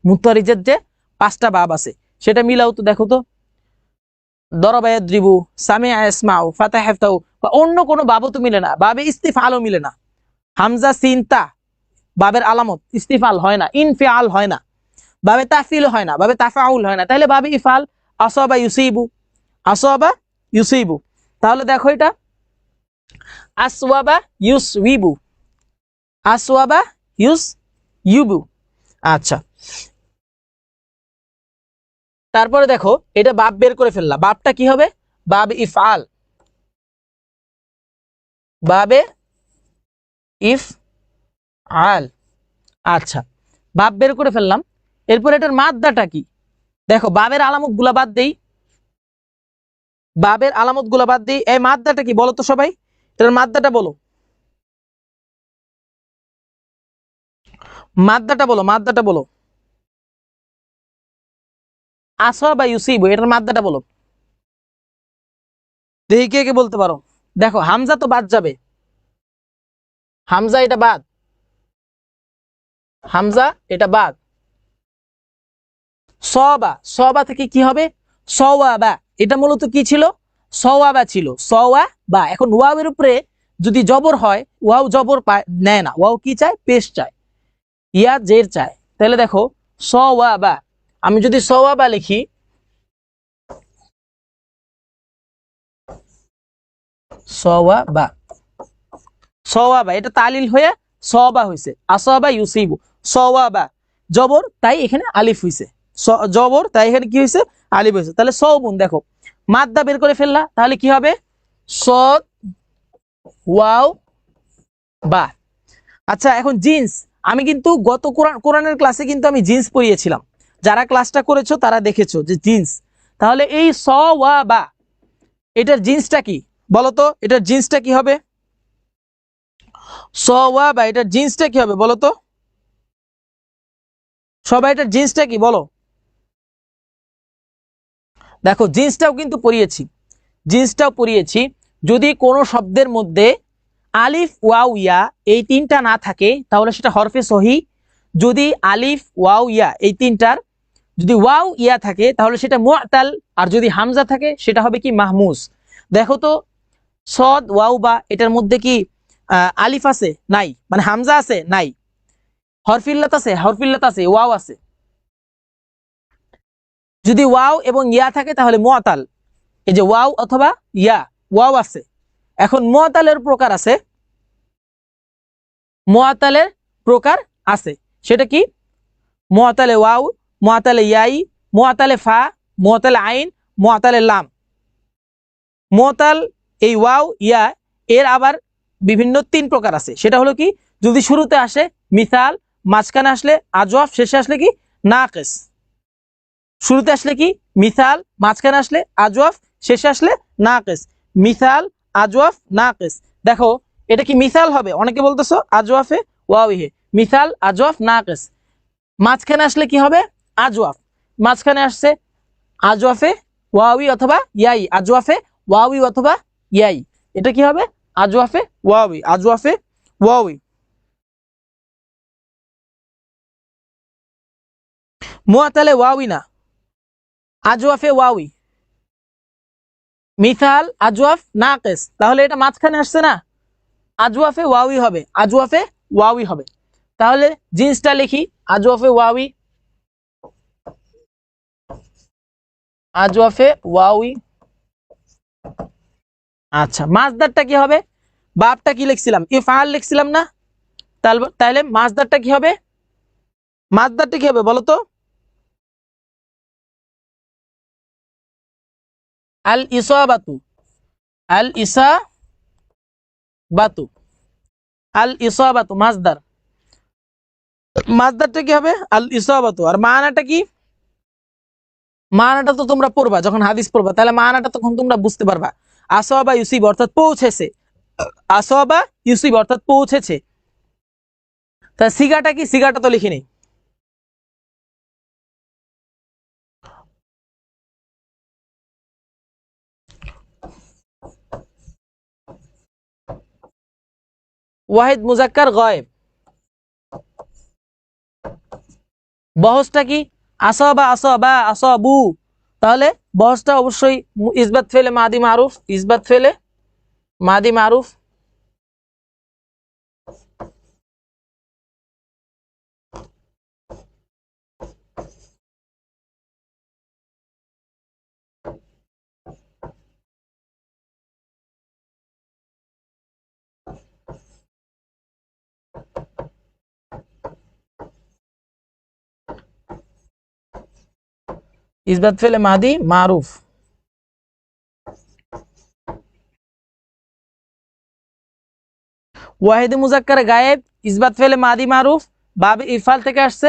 মুত্তারিদের যে 5টা বাব আছে সেটা মিলাও তো, দেখো তো। দরবা ইয়াদরিবু, সামিআ ইয়াসমাউ, ফাতাহা ইফতাহু, বা অন্য কোনো বাবও তো মিলে না, বাবে ইস্তিফআলও মিলে না। হামজা সিন তা বাবের আলামত, ইস্তিফাল হয় না, ইনফিআল হয় না, বাবে তাফিল হয় না, বাবে তাফাউল হয় না, তাহলে বাবে ইফআল। আসাবা ইউসিবু, আসাবা ইউসিবু। তাহলে দেখো এটা আসওয়াবা ইউসউইবু, আসওয়াবা ইউসইউবু। আচ্ছা, তারপরে দেখো এটা বাব বের করে ফেললা, বাবটা কি হবে? বাবে ইফআল, বাবে ইফআল। আচ্ছা, বাব বের করে ফেললাম। এরপর এটার মাদ্দাটা কি? দেখো বাবের আলামত গুলা বাদ দেই, বাবের আলামত গুলা বাদ দেই। এই মাদ্দাটা কি বলো তো সবাই, এটার মাদ্দাটা বলো, মাদ্দাটা বলো, মাদ্দাটা বলো। আসাবা ইউসিবু এটার মাদ্দাটা বলো দেখি কে কে বলতে পারো। দেখো হামজা তো বাদ যাবে, হামজা এটা বাদ, হামজা এটা বাদ। সওয়াবা, সওয়াবা থেকে কি হবে? সওয়াবা, এটা মূলত কি ছিল? সওয়াবা ছিল, সওয়াবা। এখন ওয়াওয়ের উপরে যদি জবর হয়, ওয়াও জবর নেয় না, ওয়াও কি চায়? পেশ চায়, ইয়া জের চায়। তাহলে দেখো সওয়াবা, আমি যদি সওয়াবা লিখি, সওয়াবা, সওয়াবা এটা তালিল হয়ে সওয়াবা হইছে। আসাবা ইউসিবু, সওয়াবা জবর তাই এখানে আলিফ হইছে, জবর তাই এখানে কি হইছে? আলিফ হইছে। তাহলে সওবুন, দেখো মাদ্দা বের করে ফেললা, তাহলে কি হবে? সদ ওয়াও বা। আচ্ছা, এখন জিন্স, আমি কিন্তু গত কোরআনের ক্লাসে কিন্তু আমি জিন্স পড়িয়েছিলাম, যারা ক্লাসটা করেছো তারা দেখেছো যে জিন্স। তাহলে এই সওয়াবা এটার জিন্সটা কি বলতো? এটার জিন্সটা কি হবে? সওয়াবা এটার জিন্সটা কি হবে বলো তো সবাই, এটার জিন্সটা কি বলো? দেখো জিন্সটাও কিন্তু পড়িয়েছি, জিন্সটাও পড়িয়েছি। যদি কোনো শব্দের মধ্যে আলিফ ওয়াও ইয়া এই 3টা না থাকে তাহলে সেটা হরফে সহি। যদি আলিফ ওয়াও ইয়া এই 3টার যদি ওয়াও ইয়া থাকে তাহলে সেটা মুআতাল, আর যদি হামজা থাকে সেটা হবে কি? মাহমুজ। দেখো তো সদ ওয়াও বা এটার মধ্যে কি আলিফ আছে? নাই, মানে হামজা আছে? নাই। হরফিল্লাত আছে? হরফিল্লাত আছে, ওয়াও আছে। যদি ওয়াও এবং ইয়া থাকে তাহলে মুআতাল, এই যে ওয়াও অথবা ইয়া, ওয়াও আছে। এখন মুআতালের প্রকার আছে, মুআতালের প্রকার আছে, সেটা কি? মুআতালে ওয়াও, মুআতালে ইয়াই, মুআতালে ফা, মুআতালে আইন, মুআতালে লাম। মুআতাল এই ওয়াও ইয়া এর আবার বিভিন্ন 3 প্রকার আছে। সেটা হলো কি, যদি শুরুতে আসে মিসাল, মাঝখানে আসলে আজওয়াফ, শেষে আসলে কি নাকিস। শুরুতে আসলে কি মিসাল, মাঝখানে আসলে আজওয়াফ, শেষে আসলে নাকিস। মিসাল, আজওয়াফ, নাকিস। দেখো এটা কি মিসাল হবে? অনেকে বলতেছো আজওয়াফে ওয়াওইহে, মিসাল, আজওয়াফ, নাকিস। মাঝখানে আসলে কি হবে? আজওয়াফ। মাঝখানে আসছে আজওয়াফে ওয়াওই অথবা ইয়াই, আজওয়াফে ওয়াওই অথবা ইয়াই, এটা কি হবে? আজওয়াফে ওয়াওই, আজওয়াফে ওয়াওই। মুআতালে ওয়াওই না, আজওয়াফে ওয়াওই। মিসাল, আজওয়াফ, নাকিস, তাহলে এটা মাঝখানে আসছে না, আজওয়াফে ওয়াওই হবে, আজওয়াফে ওয়াওই হবে। তাহলে জিন্সটা লিখি আজওয়াফে ওয়াওই, আজওয়াফে ওয়াওই। আচ্ছা, মাসদারটা কি হবে? বাবটা কি লিখছিলাম? ইফআল লিখছিলাম না? তাহলে মাসদারটা কি হবে? মাসদারটা কি হবে বলো তো? আল ইসাবাতু, আল ইসাবাতু, আল ইসাবাতু মাসদার। মাসদারটা কি হবে? আল ইসাবাতু। আর মানাটা কি? মানাটা তো তোমরা পড়বা যখন হাদিস পড়বা, তাহলে মানাটা তখন তোমরা বুঝতে পারবা। আসাবা ইউসিব অর্থাৎ পৌঁছেছে, আসাবা ইউসিব অর্থাৎ পৌঁছেছে। তা সিগাটা কি? সিগাটা তো লিখিনি। ওয়াহিদ মুজাক্কার গায়েব। বহসটা কি? আসাবা, আসাবা, আসাবু। তাহলে বহসটা অবশ্যই ইসবাত ফেলে মাদি মারুফ, ইসবাত ফেলে মাদি মারুফ। ইসবাত ফেলে মাদি মারুফ। ওয়াহিদ মুজাক্কার গায়েব, ইসবাত ফেলে মাদি মারুফ, বাবে ইফাল থেকে আসছে।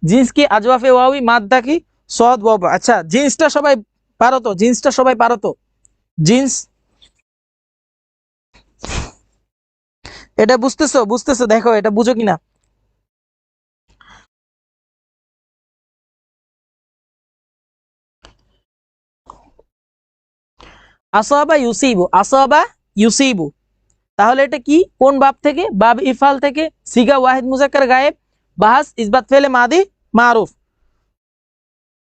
জিন্স কি? আজওয়াফে ওয়াওই, মাদ্দা কি? সদ ওয়াবা। আচ্ছা, জিন্সটা সবাই পারো তো? জিন্সটা সবাই পারো তো? জিন্স এটা বুঝতেছো? বুঝতেছো? দেখো এটা বুঝো কিনা। আসাবা ইউসিবু, আসাবা ইউসিবু। তাহলে এটা কি? কোন বাব থেকে? বাব ইফাল থেকে। সিগা ওয়াহিদ মুজাক্কার গায়েব, বাহাস ইসবাত ফেলে মাদি মারুফ।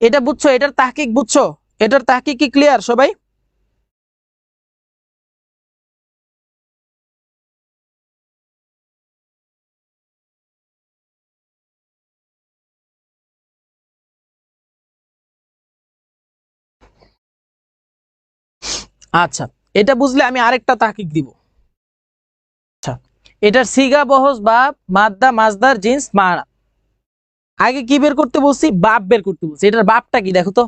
এটা বুঝছো? এটার তাহকিক বুঝছো? এটার তাহকিক কি ক্লিয়ার সবাই? আচ্ছা, এটা বুঝলে আমি আরেকটা তাহকিক দিব। আচ্ছা, এটার সিগা বহস বাব মাদ্দা মাজদার জিন্স মানা। আগে কি বের করতে বলছি? বাপ বের করতে বলছি। এটার বাপটা কি দেখো তো?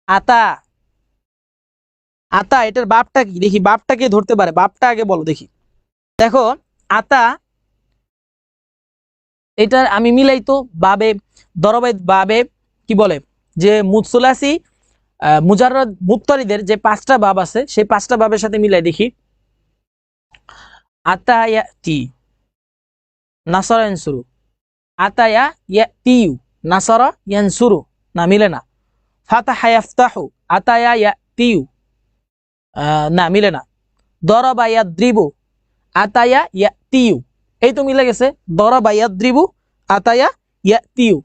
আতা, আতা এটার বাপটা কি দেখি? বাপটাকে ধরতে পারে? বাপটা আগে বলো দেখি। দেখো আতা, এটার আমি মিলাই তো বাবে দরবাই বাবে কি বলে যে মুতসুলাসি মুজাররদ মুত্তারিদের যে 5টা বাব আছে, সেই 5টা বাবের সাথে মিলাই দেখি। আতায়াতি, নাসারা ইয়ানসুরু, আতায়া ইয়াতিউ, নাসারা ইয়ানসুরু, না মিলে না। ফাতাহা ইয়াফতাহু, আতায়া ইয়াতিউ, না মিলে না। দরাবা ইয়াদ্রিবু, আতায়া ইয়াতিউ, এই তো মিলে গেছে। দরাবা ইয়াদ্রিবু, আতায়া ইয়াতিউ,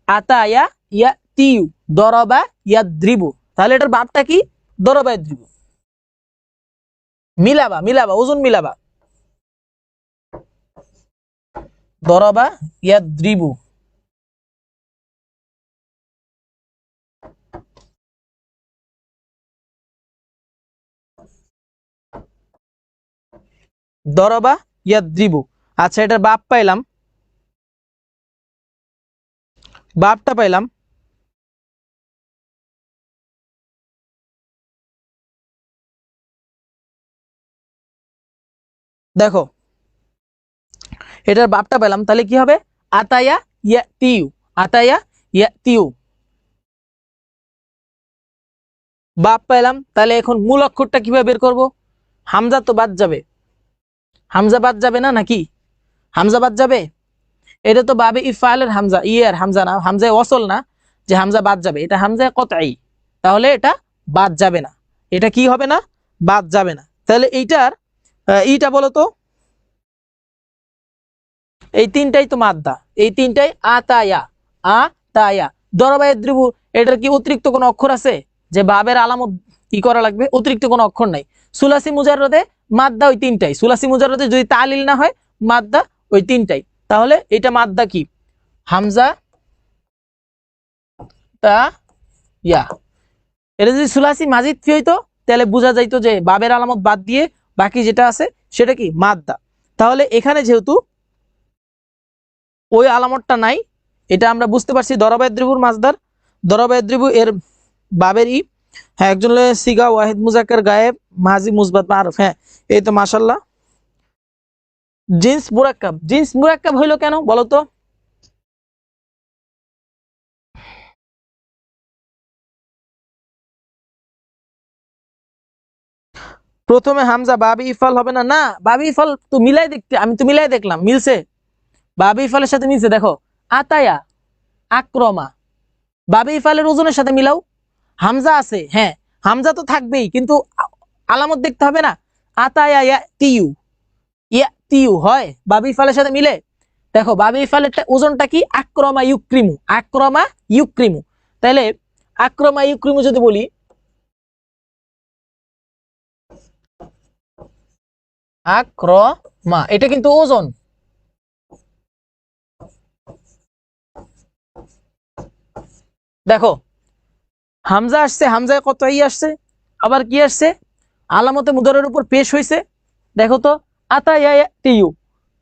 আতায়া ইয়াতিউ, দরাবা ইয়াদ্রিবু। তাহলে এটার বাপটা কি? দরাবা ইয়াদ্রিবু। মিলাবা, মিলাবা, ওজন মিলাবা। দরাবা ইয়াদ্রিবু, দরাবা ইয়াদ্রিবু। আচ্ছা, এটার বাপ পাইলাম, বাপটা পাইলাম। দেখো এটার বাপটা পেলাম, তাহলে কি হবে? আতায়া ইয়াতিউ, আতায়া ইয়াতিউ, বাপ পেলাম। তাহলে এখন মূল অক্ষরটা কিভাবে বের করব? হামজা তো বাদ যাবে, হামজা বাদ যাবে না নাকি? হামজা বাদ যাবে। এটা তো বাবে ইফআলের হামজা, ইয়ার হামজা না, হামজায় ওয়াসল না যে হামজা বাদ যাবে, এটা হামজায় কতই, তাহলে এটা বাদ যাবে না, এটা কি হবে না? বাদ যাবে না। তাহলে এইটার এইটা বলো তো, এই তিনটাই তো মাদ্দা, এই তিনটাই আতায়া, আতায়া। দরবায়দ্রিবু, এটার কি অতিরিক্ত কোনো অক্ষর আছে যে বাবের আলামত কি করা লাগবে? অতিরিক্ত কোনো অক্ষর নাই। সুলাসি মুজাররদে মাদ্দা ওই তিনটাই, সুলাসি মুজাররদে যদি তালিল না হয় মাদ্দা ওই তিনটাই। তাহলে এটা মাদ্দা কি? হামজা তা ইয়া। এটা যদি সুলাসি মাজিদ ফি হইতো তাহলে বোঝা যাইতো যে বাবের আলামত বাদ দিয়ে বাকি যেটা আছে সেটা কি? মাদ্দা। তাহলে এখানে যেহেতু ওই আলামতটা নাই, এটা আমরা বুঝতে পারছি দরবায়দ্রিবুর মাজদার, দরবায়দ্রিবু এর বাবের ই। হ্যাঁ, একজন সিগা ওয়াহিদ মুজাক্কার গায়েব মাজি মুসবাত মারুফ। হ্যাঁ, এই তো মাশাআল্লাহ। জিন্স মুরাক্কাব, জিন্স মুরাক্কাব হইলো কেন বলো তো? প্রথমে হামজা বাবি ইফাল হবে না? না, বাবি ইফাল তো মিলাই দেখতে, আমি তো মিলাই দেখলাম মিলছে, বাবি ইফালের সাথে মিলছে। দেখো আতায়া, আক্রমা, বাবি ইফালের ওজনের সাথে মিলাও। হামজা আছে, হ্যাঁ হামজা তো থাকবেই, কিন্তু আলামত দেখতে হবে না। আতায়া ইয়াতিউ, ইয়াতিউ হয় বাবি ইফালের সাথে মিলে। দেখো বাবি ইফালের ওজনটা কি? আক্রমা ইউক্রিমু, আক্রমা ইউক্রিমু। তাহলে আক্রমা ইউক্রিমু যদি বলি, আক্রমা এটা কিন্তু ওজন। দেখো হামজা আসছে, হামজায় কত ই আসছে, আবার কি আসছে? আলামতে মুদারের উপর পেশ হয়েছে। দেখো তো আতায়া ইয়াতিউ,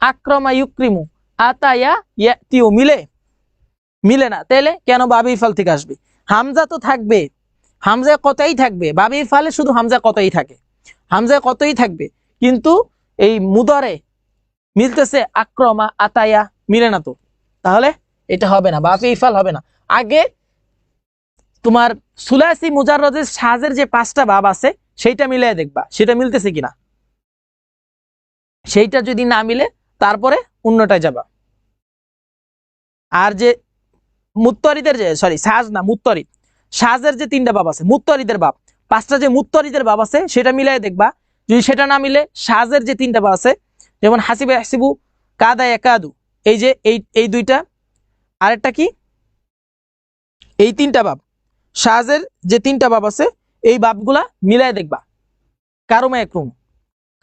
আক্রমা ইউক্রিমু, আতায়া ইয়াতিউ মিলে? মিলে না। তাহলে কেন বাবি ইফাল থেকে আসবে? হামজা তো থাকবে, হামজায় কতই থাকবে, বাবি ইফালে শুধু হামজা কতই থাকে, হামজায় কতই থাকবে, কিন্তু এই মুদারে মিলতেছে আক্রমা আতায়া, মিলে না তো। তাহলে এটা হবে না, বাবি ইফাল হবে না। আগে তোমার সুলাসি মুজাররদের সাজের যে 5টা বাব আছে সেইটা মিলিয়ে দেখবা সেটা মিলতেছে কিনা, সেইটা যদি না মিলে তারপরে অন্যটায় যাবা। আর যে মুত্তরিদের যে সরি সাজ না মুত্তরিদ, সাজের যে 3টা বাব আছে, মুত্তরিদের বাব 5টা যে মুত্তরিদের বাব আছে সেটা মিলিয়ে দেখবা। যদি সেটা না মিলে সাজের যে 3টা বাব আছে, যেমন হাসিবে হাসিবু, কাদা একাদু, এই যে এই দুইটা, আরেকটা কি, এই 3টা বাব, সাজের যে 3টা বাব আছে এই বাবগুলা মিলাই দেখবা। কারমা একরুম,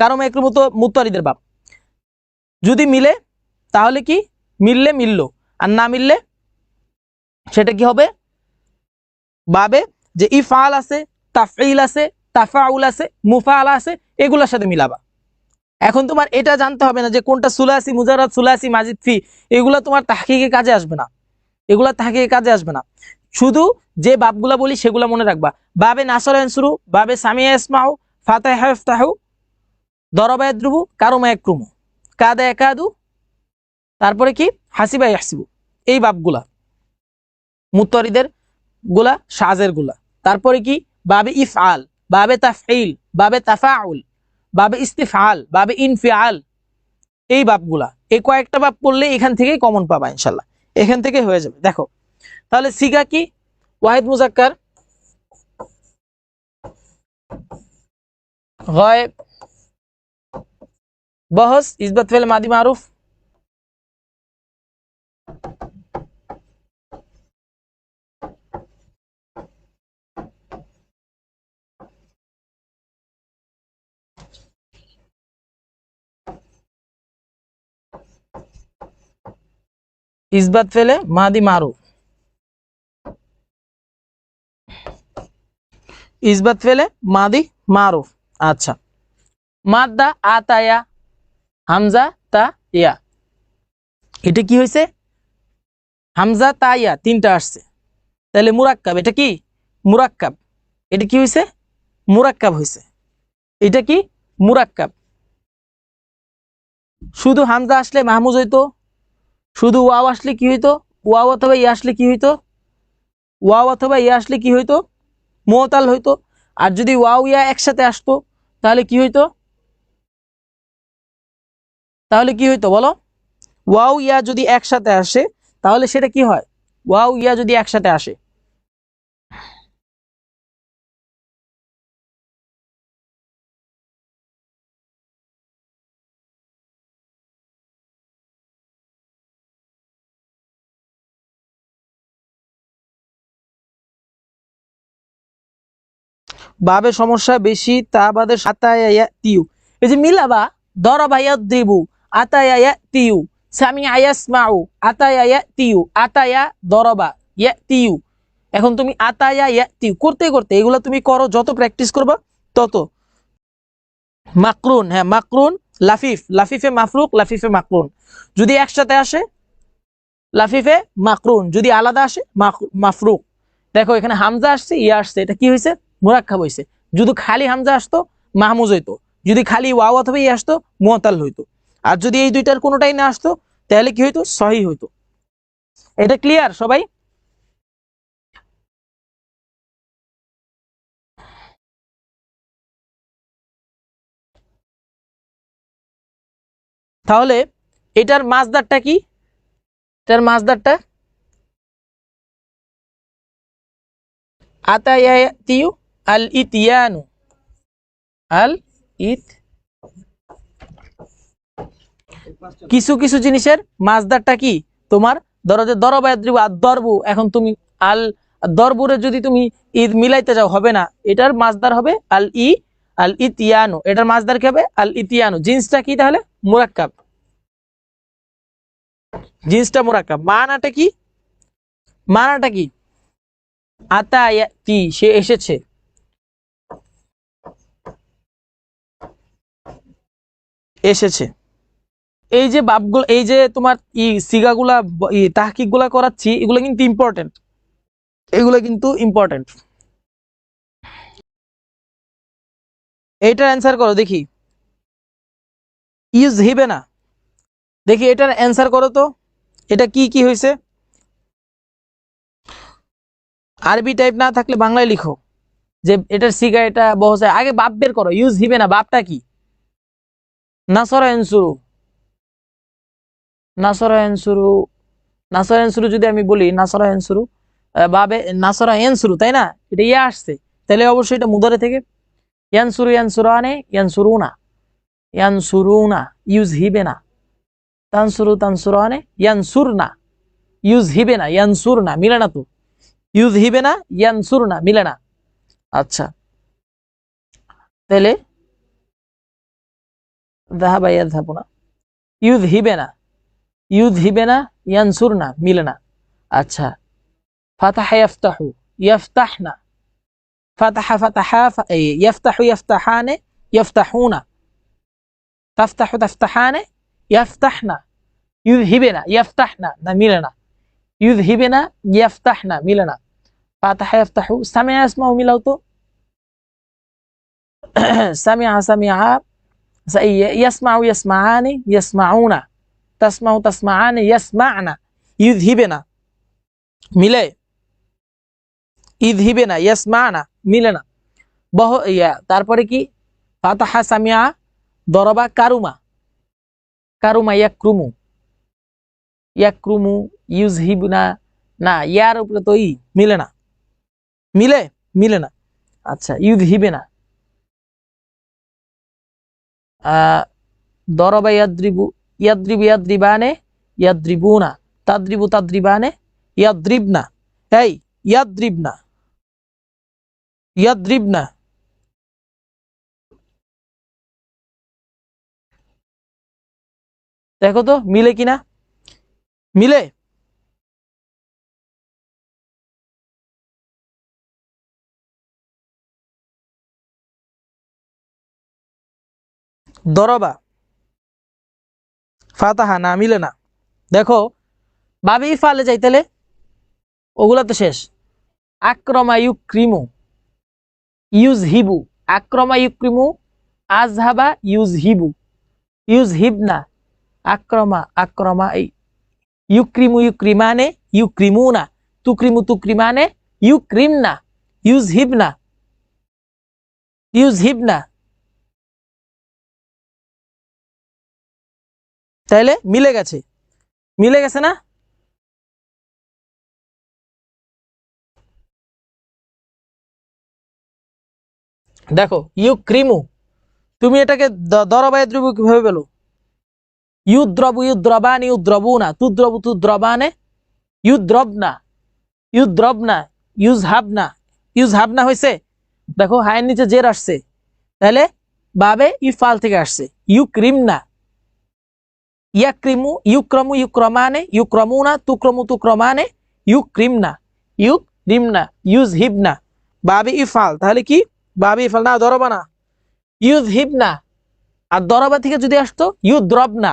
কারমা একরুম তো মুত্তরিদের বাব। যদি মিলে তাহলে কি? মিললে মিললো, আর না মিললে সেটা কি হবে? বাবে যে ইফআল আছে, তাফঈল আছে, তাফাউল আছে, মুফাআলা আছে, এগুলোর সাথে মিলাবা। এখন তোমার এটা জানতে হবে না যে কোনটা সুলাসি মুজাররদ, সুলাসি মাজিদ ফি, এগুলো তোমার তাহকিকে কাজে আসবে না, এগুলো তাহকিকে কাজে আসবে না। শুধু যে বাবগুলা বলি সেগুলো মনে রাখবা। বাবে নাসর ইয়ানসুরু, বাবে সামিয়া ইসমাউ, ফাতাহা ইফতাহু, দরবা ইয়াদরুবু, কারমা ইয়াকরুমু, কাদা ইয়াকাদু, তারপরে কি হাসিবা ইয়াহসিবু, এই বাবগুলা মুত্তরিদের গুলা, সাজের গুলা। তারপরে কি? বাবে ইফআল, বাবে তাফঈল, বাবে তাফাউল, বাবে ইস্তিফআল, বাবে ইনফিআল, এই বাবগুলা, এই কয়েকটা বাব পড়লে এখান থেকেই কমন পাবা ইনশাআল্লাহ, এখান থেকে হয়ে যাবে। দেখো তাহলে সিগা কি? ওয়াহিদ মুজাক্কার, গায়েব, বহস, ইসবাত ফেল মাদি মারুফ, ইসবাত ফেলে মাদি মারুফ, ইসবাত ফেলে মাদি মারুফ। আচ্ছা, মাদ্দা আতায়া, হামজা তা ইয়া, এটা কি হয়েছে? হামজা তা ইয়া তিনটা আসছে, তাহলে মুরাক্কাব। এটা কি মুরাক্কাব? এটা কি হয়েছে? মুরাক্কাব হয়েছে। এটা কি মুরাক্কাব। শুধু হামজা আসলে মাহমুজ হইতো, শুধু ওয়াও আসলে কি হইতো? ওয়াও অথবা ইয়া আসলে কি হইতো? ওয়াও অথবা ইয়া আসলে কি হইতো? মুতাল হইতো। আর যদি ওয়াও ইয়া একসাথে আসতো তাহলে কি হইতো? তাহলে কি হইতো বলো? ওয়াও ইয়া যদি একসাথে আসে তাহলে সেটা কি হয়? ওয়াও ইয়া যদি একসাথে আসে, বাবে সমস্যা বেশি তা বাদে সাতায়া তিউ। এই যে মিলাবা, দরাবা ইয়াদ্রিবু, আতায়া ইয়াতিউ, সামিআ ইয়াসমাউ, আতায়া ইয়াতিউ, আতায়া দরাবা ইয়াতিউ। এখন তুমি আতায়া ইয়াতিউ করতে করতে এগুলো তুমি করো, যত প্র্যাকটিস করবা তত। মাকরুন, হ্যাঁ মাকরুন, লাফিফ, লাফিফে মাফরুক, লাফিফে মাকরুন। যদি একসাথে আসে লাফিফে মাকরুন, যদি আলাদা আসে মাফরুক। দেখো এখানে হামজা আসছে, ইয়া আসছে, এটা কি হয়েছে? মুরাক্কাব হয়েছে। যদি খালি হামজা আসতো মাহমুজ হইতো, যদি খালি ওয়াও অথবা ইয়া আসতো মুতাল হইতো। আর যদি এই দুইটার কোনোটাই না আসতো তাহলে কি হইতো? সহি হইতো। এটা ক্লিয়ার সবাই? তাহলে এটার মাসদারটা কি? এটার মাসদারটা আতায়াতিউ, আল ইতিয়ানু, আল ইত। কিছু কিছু জিনিসের মাসদারটা কি তোমার? ধরো যে দরবা ইয়াদ্রিবু, আর দরবু, এখন তুমি আল দরবুরে যদি তুমি ঈদ মিলাইতে যাও হবে না, এটার মাসদার হবে আল ই, আল ইতিয়ানু। এটার মাসদার কি হবে? আল ইতিয়ানু। জিন্সটা কি তাহলে? মুরাক্কাব। জিন্সটা মুরাক্কাব। মানাটা কি? মানাটা কি? আতায়াতি, সে এসেছে, এসেছে। এই যে বাবগুলো, এই যে তোমার সিগাগুলা, তাহকিক গুলা করাচ্ছি, এগুলো কিন্তু ইম্পর্টেন্ট, এগুলো কিন্তু ইম্পর্টেন্ট। এইটার অ্যান্সার করো দেখি। ইউজ হিবে না, দেখি এটার অ্যান্সার করো তো। এটা কি কি হয়েছে? আরবি টাইপ না থাকলে বাংলায় লিখো যে এটার সিগা, এটা বহসে। আগে বাপ বের করো, ইউজ হিবে না বাপটা কি? নাসরা এনসুরু, নাসরা এনসুরু, নাসরা এনসুরু যদি আমি বলি নাসরা এনসুরু, বাবে নাসরা এনসুরু, তাই না? এটা ইয়া আসছে, তাহলে অবশ্যই এটা মুদারে থেকে ইয়ানসুরু, ইয়ানসুরানে, ইয়ানসুরুনা, ইয়ানসুরুনা, ইউজ হিবে না। তানসুরু, তানসুরানে, ইয়ানসুরনা, ইউজ হিবে না, ইয়ানসুরনা, মিলে না তো। ইউজ হিবে না, ইয়ানসুরনা, মিলে না। আচ্ছা, তাহলে যাহাবা ইয়াযহাবু না, ইউজ হিবে না, ইউজ হিবে না, ইয়ানসুরনা, মিলে না। আচ্ছা, ফাতাহা ইয়াফতাহু, ইয়াফতাহনা, ফাতাহা ফাতাহা, ইয়াফতাহু ইয়াফতাহানে, ইয়াফতাহুনা, তাফতাহু তাফতাহানে, ইয়াফতাহনা, ইউজ হিবে না, ইয়াফতাহনা, না মিলে না। ইউজ হিবে না, ইয়াফতাহনা, মিলে না। ফাতাহা ইয়াফতাহু, সামিআ ইয়াসমাউ মিলাও তো। সামিআ সামিআ, ইয়াসমাউ ইয়াসমাআনি, ইয়াসমাউনা, তাসমাউ তাসমাআনি, ইয়াসমা'না, ইউজ হিবে না, মিলে? ঈদ হিবে না, ইয়াসমা'না, মিলে না। তারপরে কি? ফাতাহা সামিআ, দরবা কারুমা, কারুমা ইয়াকরুমু, ইয়াকরুমু, ইউজ হিবনা, না ইয়ার উপরে তো ই, মিলে না। মিলে? মিলে না। আচ্ছা, ইউজ হিবে না। দরবা ইয়াদ্রিবু, ইয়াদ্রিবু ইয়াদ্রিবানে, ইয়াদ্রিবুনা, তাদ্রিবু তাদ্রিবানে, ইয়াদ্রিবনা, এই ইয়াদ্রিবনা, ইয়াদ্রিবনা। দেখো তো মিলে কিনা? মিলে? দরবা, ফাতাহা, না মিলে না। দেখো বাবে ইফালে যাই তাহলে ওগুলা তো শেষ। আক্রমা ইউক্রিমু, ইউজহিবু, আক্রমা ইউক্রিমু, আজহাবা ইউজহিবু, ইউজহিবনা, আক্রমা আক্রমা, ইউক্রিমু ইউক্রিমানে, ইউক্রিমুনা, তুক্রিমু তুক্রিমানে, ইউক্রিমনা, ইউজহিবনা, ইউজহিবনা। তাইলে মিলে গেছে, মিলে গেছে না? দেখো ইউক্রিমু, তুমি এটাকে দরবায় দ্রব্য কিভাবে পেলো? ইউদ্রবু ইউদ্রবানি ইউদ্রবুনা, তুদ্রবু তুদ্রবানে, ইউদ্রবনা, ইউদ্রবনা, ইউজহাবনা, ইউজহাবনা হয়েছে। দেখো হায়ের নিচে জের আসছে, তাহলে বাবে ইফাল থেকে আসছে। ইউক্রিমনা, ইয়াক্রিমু, ইউক্রমু ইউক্রমানে, ইউক্রমুনা, তুক্রমু তুক্রমানে, ইউক্রিমনা, ইউক্রিমনা, ইউজহিবনা, বাবে ইফাল। তাহলে কি বাবে ইফাল না, দরবা না, ইউজহিবনা। আর দরবা থেকে যদি আসতো ইউদ্রবনা,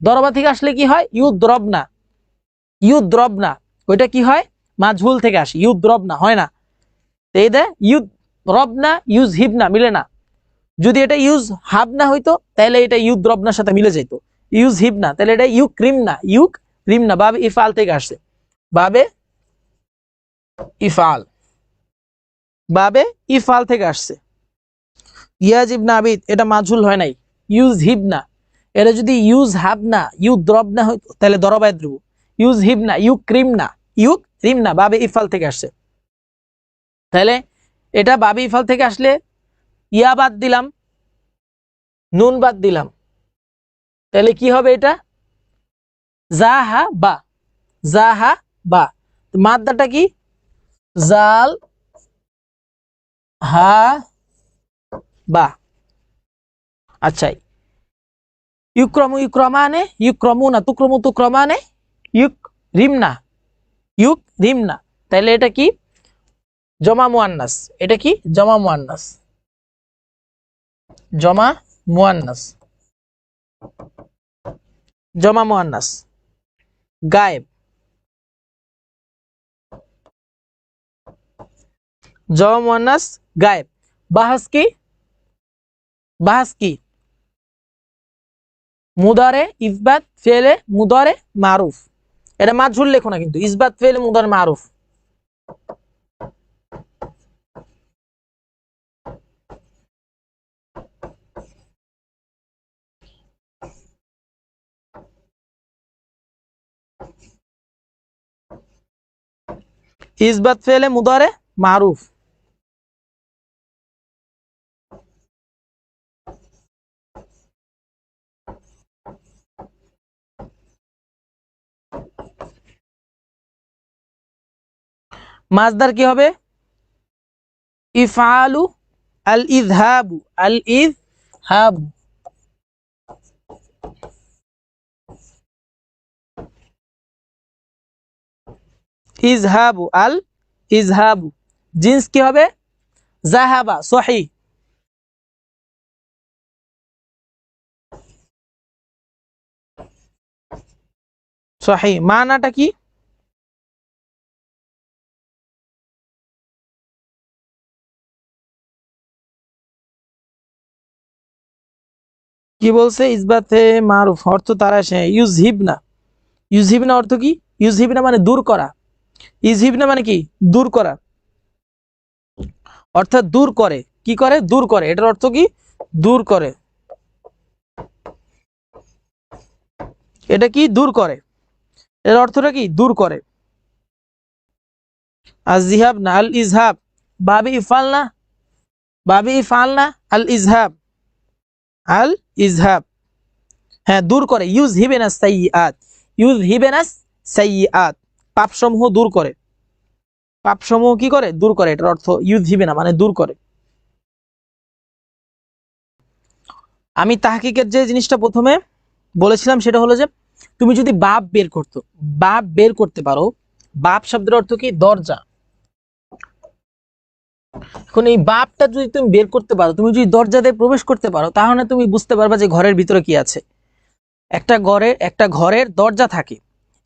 দরবা থেকে আসলে কি হয়? ইউদ্রবনা, ইউদ্রবনা, ওইটা কি হয়? মাজহুল থেকে আসে, ইউদ্রবনা হয় না। এই দে ইউদ রবনা ইউজহিবনা মিলে না। যদি এটা ইউজ হাবনা হইতো তাহলে এটা ইউদ্রবনার সাথে মিলে যেত। ইউজ হিবনা, তাহলে এটা ইউক্রিমনা, ইউক্রিমনা, বাবে ইফাল থেকে আসছে, বাবে ইফাল, বাবে ইফাল থেকে আসছে। ইয়াজিবনা আবিদ, এটা মাজহুল হয় নাই, ইউজ হিবনা। এটা যদি ইউজ হাবনা ইউদ্রবনা হইতো তাহলে দরবায় দ্রব। ইউজ হিবনা, ইউক্রিমনা, ইউক্রিমনা, বাবে ইফাল থেকে আসছে। তাহলে এটা বাবে ইফাল থেকে আসলে ইয়া বাদ দিলাম, নুন বাদ দিলাম, তাহলে কি হবে? এটা জাহা বা, জাহা বা। মাদ্দাটা কি? জাল হা বা। আচ্ছা, ইউক্রমু ইউক্রমানে, ইউক্রমুনা, তুক্রমু তুক্রমানে, ইউক্রিমনা, ইউক্রিমনা। তাহলে এটা কি? জমা মুয়ান্নাস। এটা কি? জমা মুয়ান্নাস, জমা মুয়ান্নাস, জমা মুয়ান্নাস। গায়েব, জমা মুয়ান্নাস গায়েব। বাহাস কি? বাহাস কি? মুদারে ইসবাত ফেলে মুদারে মারুফ। এটা মাজহুল লেখো না কিন্তু, ইসবাত ফেলে মুদারে মারুফ। ইসবাত ফেলে মুদারে মারুফ। মাজদার কি হবে? ইফআলু আল ইযহাবু, আল ইযহাবু। ইযহাবু, আল ইযহাবু। জিন্স কি হবে? যাহাবা, সহিহ। সহিহ মানাটা কি? কি বলছে? ইসবাতে মারুফ অর্থ তারা সে ইউজহিবনা। ইউজহিবনা অর্থ কি? ইউজহিবনা মানে দূর করা। ইউজহিবনা মানে কি? দূর করা, অর্থাৎ দূর করে। কি করে? দূর করে। এটার অর্থ কি? দূর করে। এটা কি? দূর করে। এর অর্থটা কি? দূর করে। আজিহাব না, আল ইজহাব। বাবে ইফাল না, বাবে ইফাল না, আল ইজহাব, আল ইজহাব। হ্যাঁ, দূর করে। ইউজ হিবেনাস সাইয়্যাত, ইউজ হিবেনাস সাইয়্যাত, পাপসমূহ দূর করে। পাপসমূহ কি করে? দূর করে। এটার অর্থ ইউজ হিবেনা মানে দূর করে। আমি তাহকিকের যে জিনিসটা প্রথমে বলেছিলাম সেটা হলো যে তুমি যদি বাপ বের করতো, বাপ বের করতে পারো, বাপ শব্দের অর্থ কি? দরজা। এখন এই বাপটা যদি তুমি বের করতে পারো, তুমি যদি দরজা দিয়ে প্রবেশ করতে পারো, তাহলে তুমি বুঝতে পারবা যে ঘরের ভিতরে কি আছে। একটা ঘরের দরজা থাকে,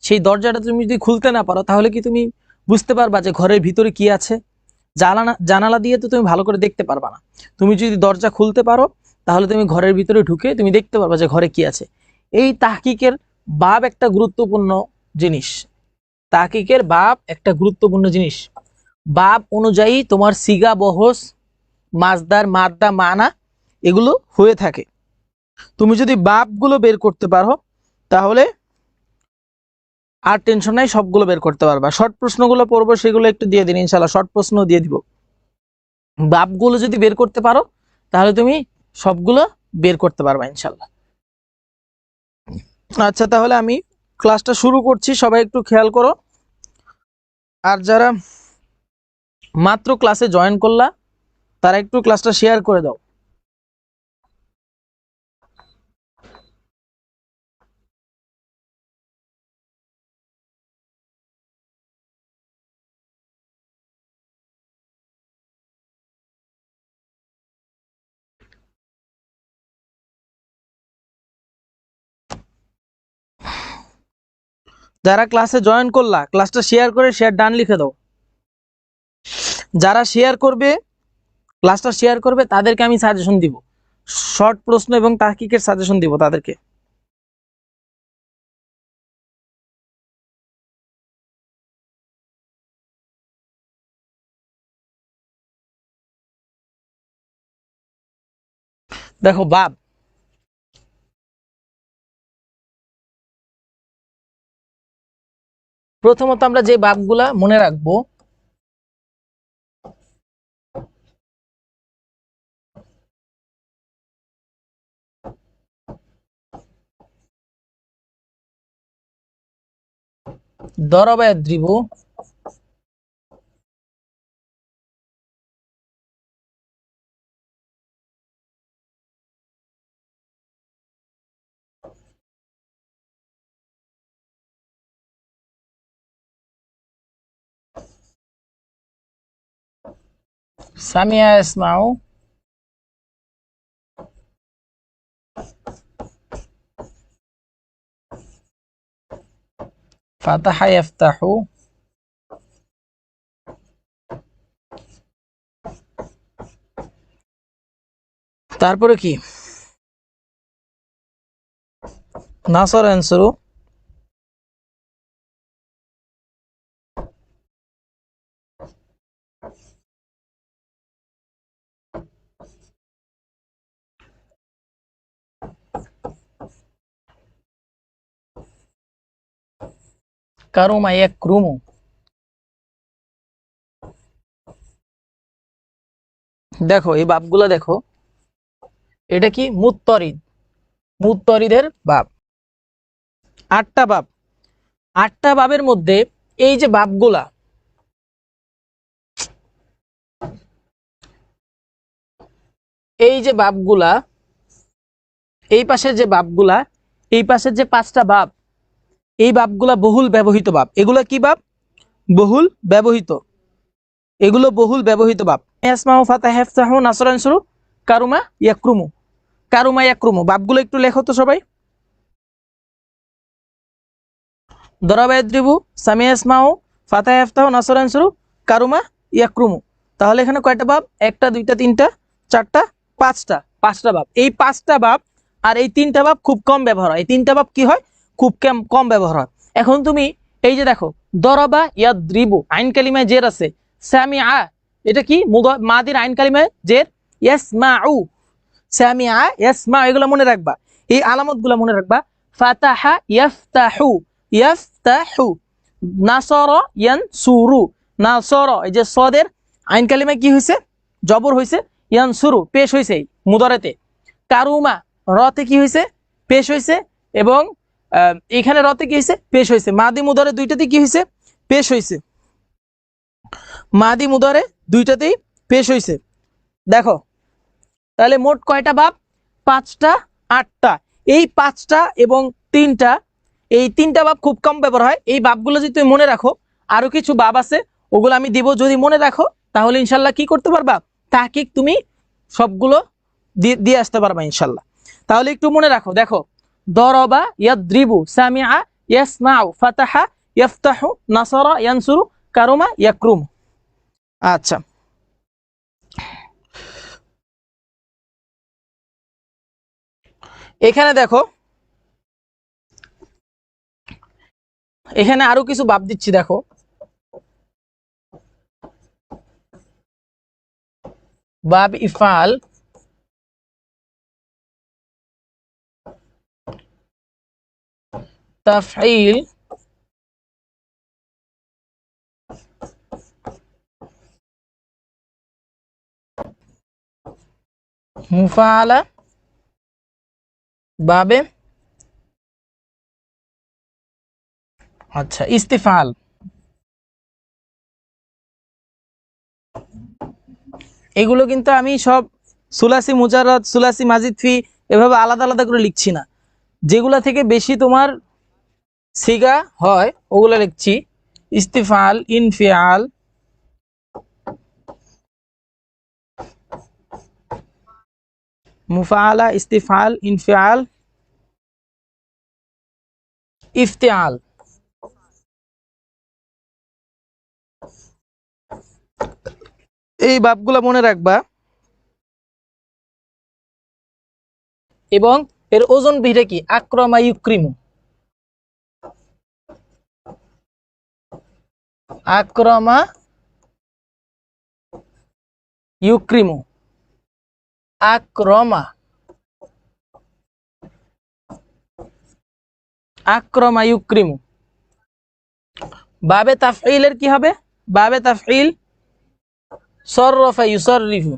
সেই দরজাটা তুমি যদি খুলতে না পারো তাহলে কি তুমি বুঝতে পারবা যে ঘরের ভিতরে কি আছে? জানালা দিয়ে তো তুমি ভালো করে দেখতে পারবা না। তুমি যদি দরজা খুলতে পারো তাহলে তুমি ঘরের ভিতরে ঢুকে তুমি দেখতে পারবা যে ঘরে কি আছে। এই তাহকিকের বাব একটা গুরুত্বপূর্ণ জিনিস। তাহকিকের বাব একটা গুরুত্বপূর্ণ জিনিস। বাব অনুযায়ী তোমার সিগা, বহস, মাজদার, মাদ্দা, মানা এগুলো হয়ে থাকে। তুমি যদি বাবগুলো বের করতে পারো তাহলে আর টেনশন নাই, সবগুলো বের করতে পারবা। শর্ট প্রশ্নগুলো পড়বো, সেগুলো একটু দিয়ে দিন ইনশাল্লাহ, শর্ট প্রশ্ন দিয়ে দিব। বাবগুলো যদি বের করতে পারো তাহলে তুমি সবগুলো বের করতে পারবা ইনশাল্লাহ। আচ্ছা, তাহলে আমি ক্লাসটা শুরু করছি, সবাই একটু খেয়াল করো। আর যারা মাত্র ক্লাসে জয়েন করলা তারা একটু ক্লাসটা শেয়ার করে দাও। যারা ক্লাসে জয়েন করলা ক্লাসটা শেয়ার করে শেয়ার ডান লিখে দাও। যারা শেয়ার করবে, ক্লাসটা শেয়ার করবে তাদেরকে আমি সাজেশন দিব, শর্ট প্রশ্ন এবং তাহকিকের সাজেশন দিব তাদেরকে। দেখো বাব, প্রথমত আমরা যে বাবগুলা মনে রাখবো, দরবা ইয়াদ্রিবু, সামিয়া ইয়াসমাউ, ফাতাহা ইয়াফতাহু, তারপরে কি নাসর আনসুরু, কারুমা ইয়াকরুমু। দেখো এই বাবগুলা দেখো, এটা কি মুত্তরিদ, মুত্তরিদের বাব। 8টা বাব, 8টা বাবের মধ্যে এই যে বাবগুলা, এই যে বাবগুলা, এই পাশের যে বাবগুলা, এই পাশের যে 5টা বাব, এই বাবগুলা বহুল ব্যবহৃত বাব। এগুলা কি বাব? বহুল ব্যবহৃত, এগুলো বহুল ব্যবহৃত বাব। ইয়াসমাউ, ফাতাহা ইয়াফতাহু, নাসর আনসুরু, কারুমা ইয়াকরুমু। কারুমা ইয়াকরুমু বাবগুলো একটু লেখো তো সবাই। দরাবা ইয়াদ্রিবু, সামিয়া ইয়াসমাউ, ফাতাহা ইয়াফতাহু, নাসর আনসুরু, কারুমা ইয়াকরুমু। তাহলে এখানে কয়টা বাব? 1টা 2টা 3টা 4টা 5টা, 5টা বাব। এই 5টা বাব আর এই 3টা বাব খুব কম ব্যবহার হয়। এই 3টা বাব কি হয়? খুব কম ব্যবহার হয়। এখন তুমি এই যে দেখো, দরাবা ইয়াদ্রিবু, আইন কালিমায় জের আছে। সামিআ, এটা কি মাদির আইন কালিমায় জের। ইয়াসমাউ, সামিআ ইয়াসমা, এগুলো মনে রাখবা, এই আলামতগুলো মনে রাখবা। ফাতাহা ইয়াফতাহু, ইয়াফতাহু। নাসরা ইয়ানসুরু, নাসরা, এই যে সদের আইন কালিমায় কি হয়েছে? জবর হয়েছে। ইয়ানসুরু পেশ হয়েছে মুদরেতে। কারুমা, রতে কি হয়েছে? পেশ হয়েছে। এবং এখানে রতে কি হয়েছে? পেশ হয়েছে। মাদি মুদরে দুইটাতে কি হয়েছে? পেশ হয়েছে। মাদি মুদরে দুইটাতেই পেশ হয়েছে। দেখো তাহলে মোট কয়টা বাব? 5টা 8টা। এই 5টা এবং 3টা, এই 3টা বাব খুব কম ব্যবহার হয়। এই বাবগুলো যদি তুমি মনে রাখো, আরো কিছু বাব আছে ওগুলো আমি দিব, যদি মনে রাখো তাহলে ইনশাল্লাহ কি করতে পারবা? তাহকিক তুমি সবগুলো দিয়ে আসতে পারবা ইনশাল্লাহ। তাহলে একটু মনে রাখো, দেখো দরবা ইয়াদ্রিবু, সামিআ ইয়াসমাউ, ফাতাহা ইয়াফতাহু, নাসারা ইয়ানসুরু, কারুমা ইয়াকরুম। আচ্ছা, এখানে দেখো, এখানে আরো কিছু বাব দিচ্ছি, দেখো বাব ইফআল, তাফঈল, মুফাআলা, বাবে আচ্ছা ইস্তিফাল। এগুলো কিন্তু আমি সব সুলাসি মুজাররদ, সুলাসি মাজিদ ফি এভাবে আলাদা আলাদা করে লিখছি না, যেগুলা থেকে বেশি তোমার সিগা হয় ওগুলো লিখছি। ইস্তিফাল, ইনফিআল, মুফাআলা, ইস্তিফাল, ইনফিআল, ইফতিআল। এই বাবগুলো মনে রাখবা এবং এর ওজন বিধে কি? আকরামা ইউক্রিমু, আকরামা ইউক্রিমু, আক্রমা, আক্রমা ইউক্রিমু। বাবে তাফঈলের কি হবে? বাবে তাফঈল সররফা ইউসররিফু,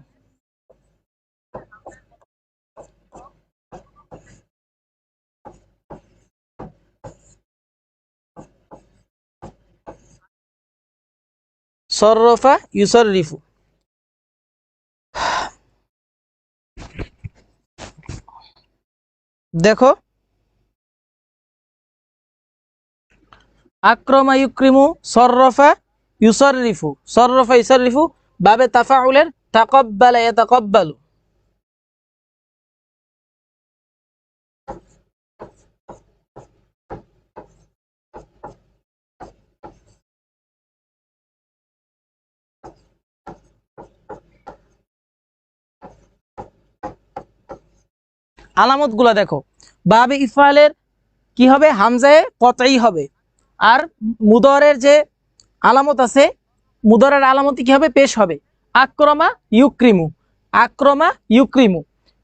সররফা ইউসররিফু। দেখো আক্রমা ইউক্রিমু, সররফা ইউসররিফু, সররফা ইউসররিফু। বাবে তাফাউলের তাকাব্বালা ইয়াতাকাব্বালু, আলামত গুলা দেখো। বাবে ইফআলের কি হবে? হামজায়ে কতই হবে। আর মুদরের যে আলামত আছে, মুদরের আলামত কি হবে? পেশ হবে। আক্রমা ইউক্রিমু, আক্রমা ইউক্রিমু।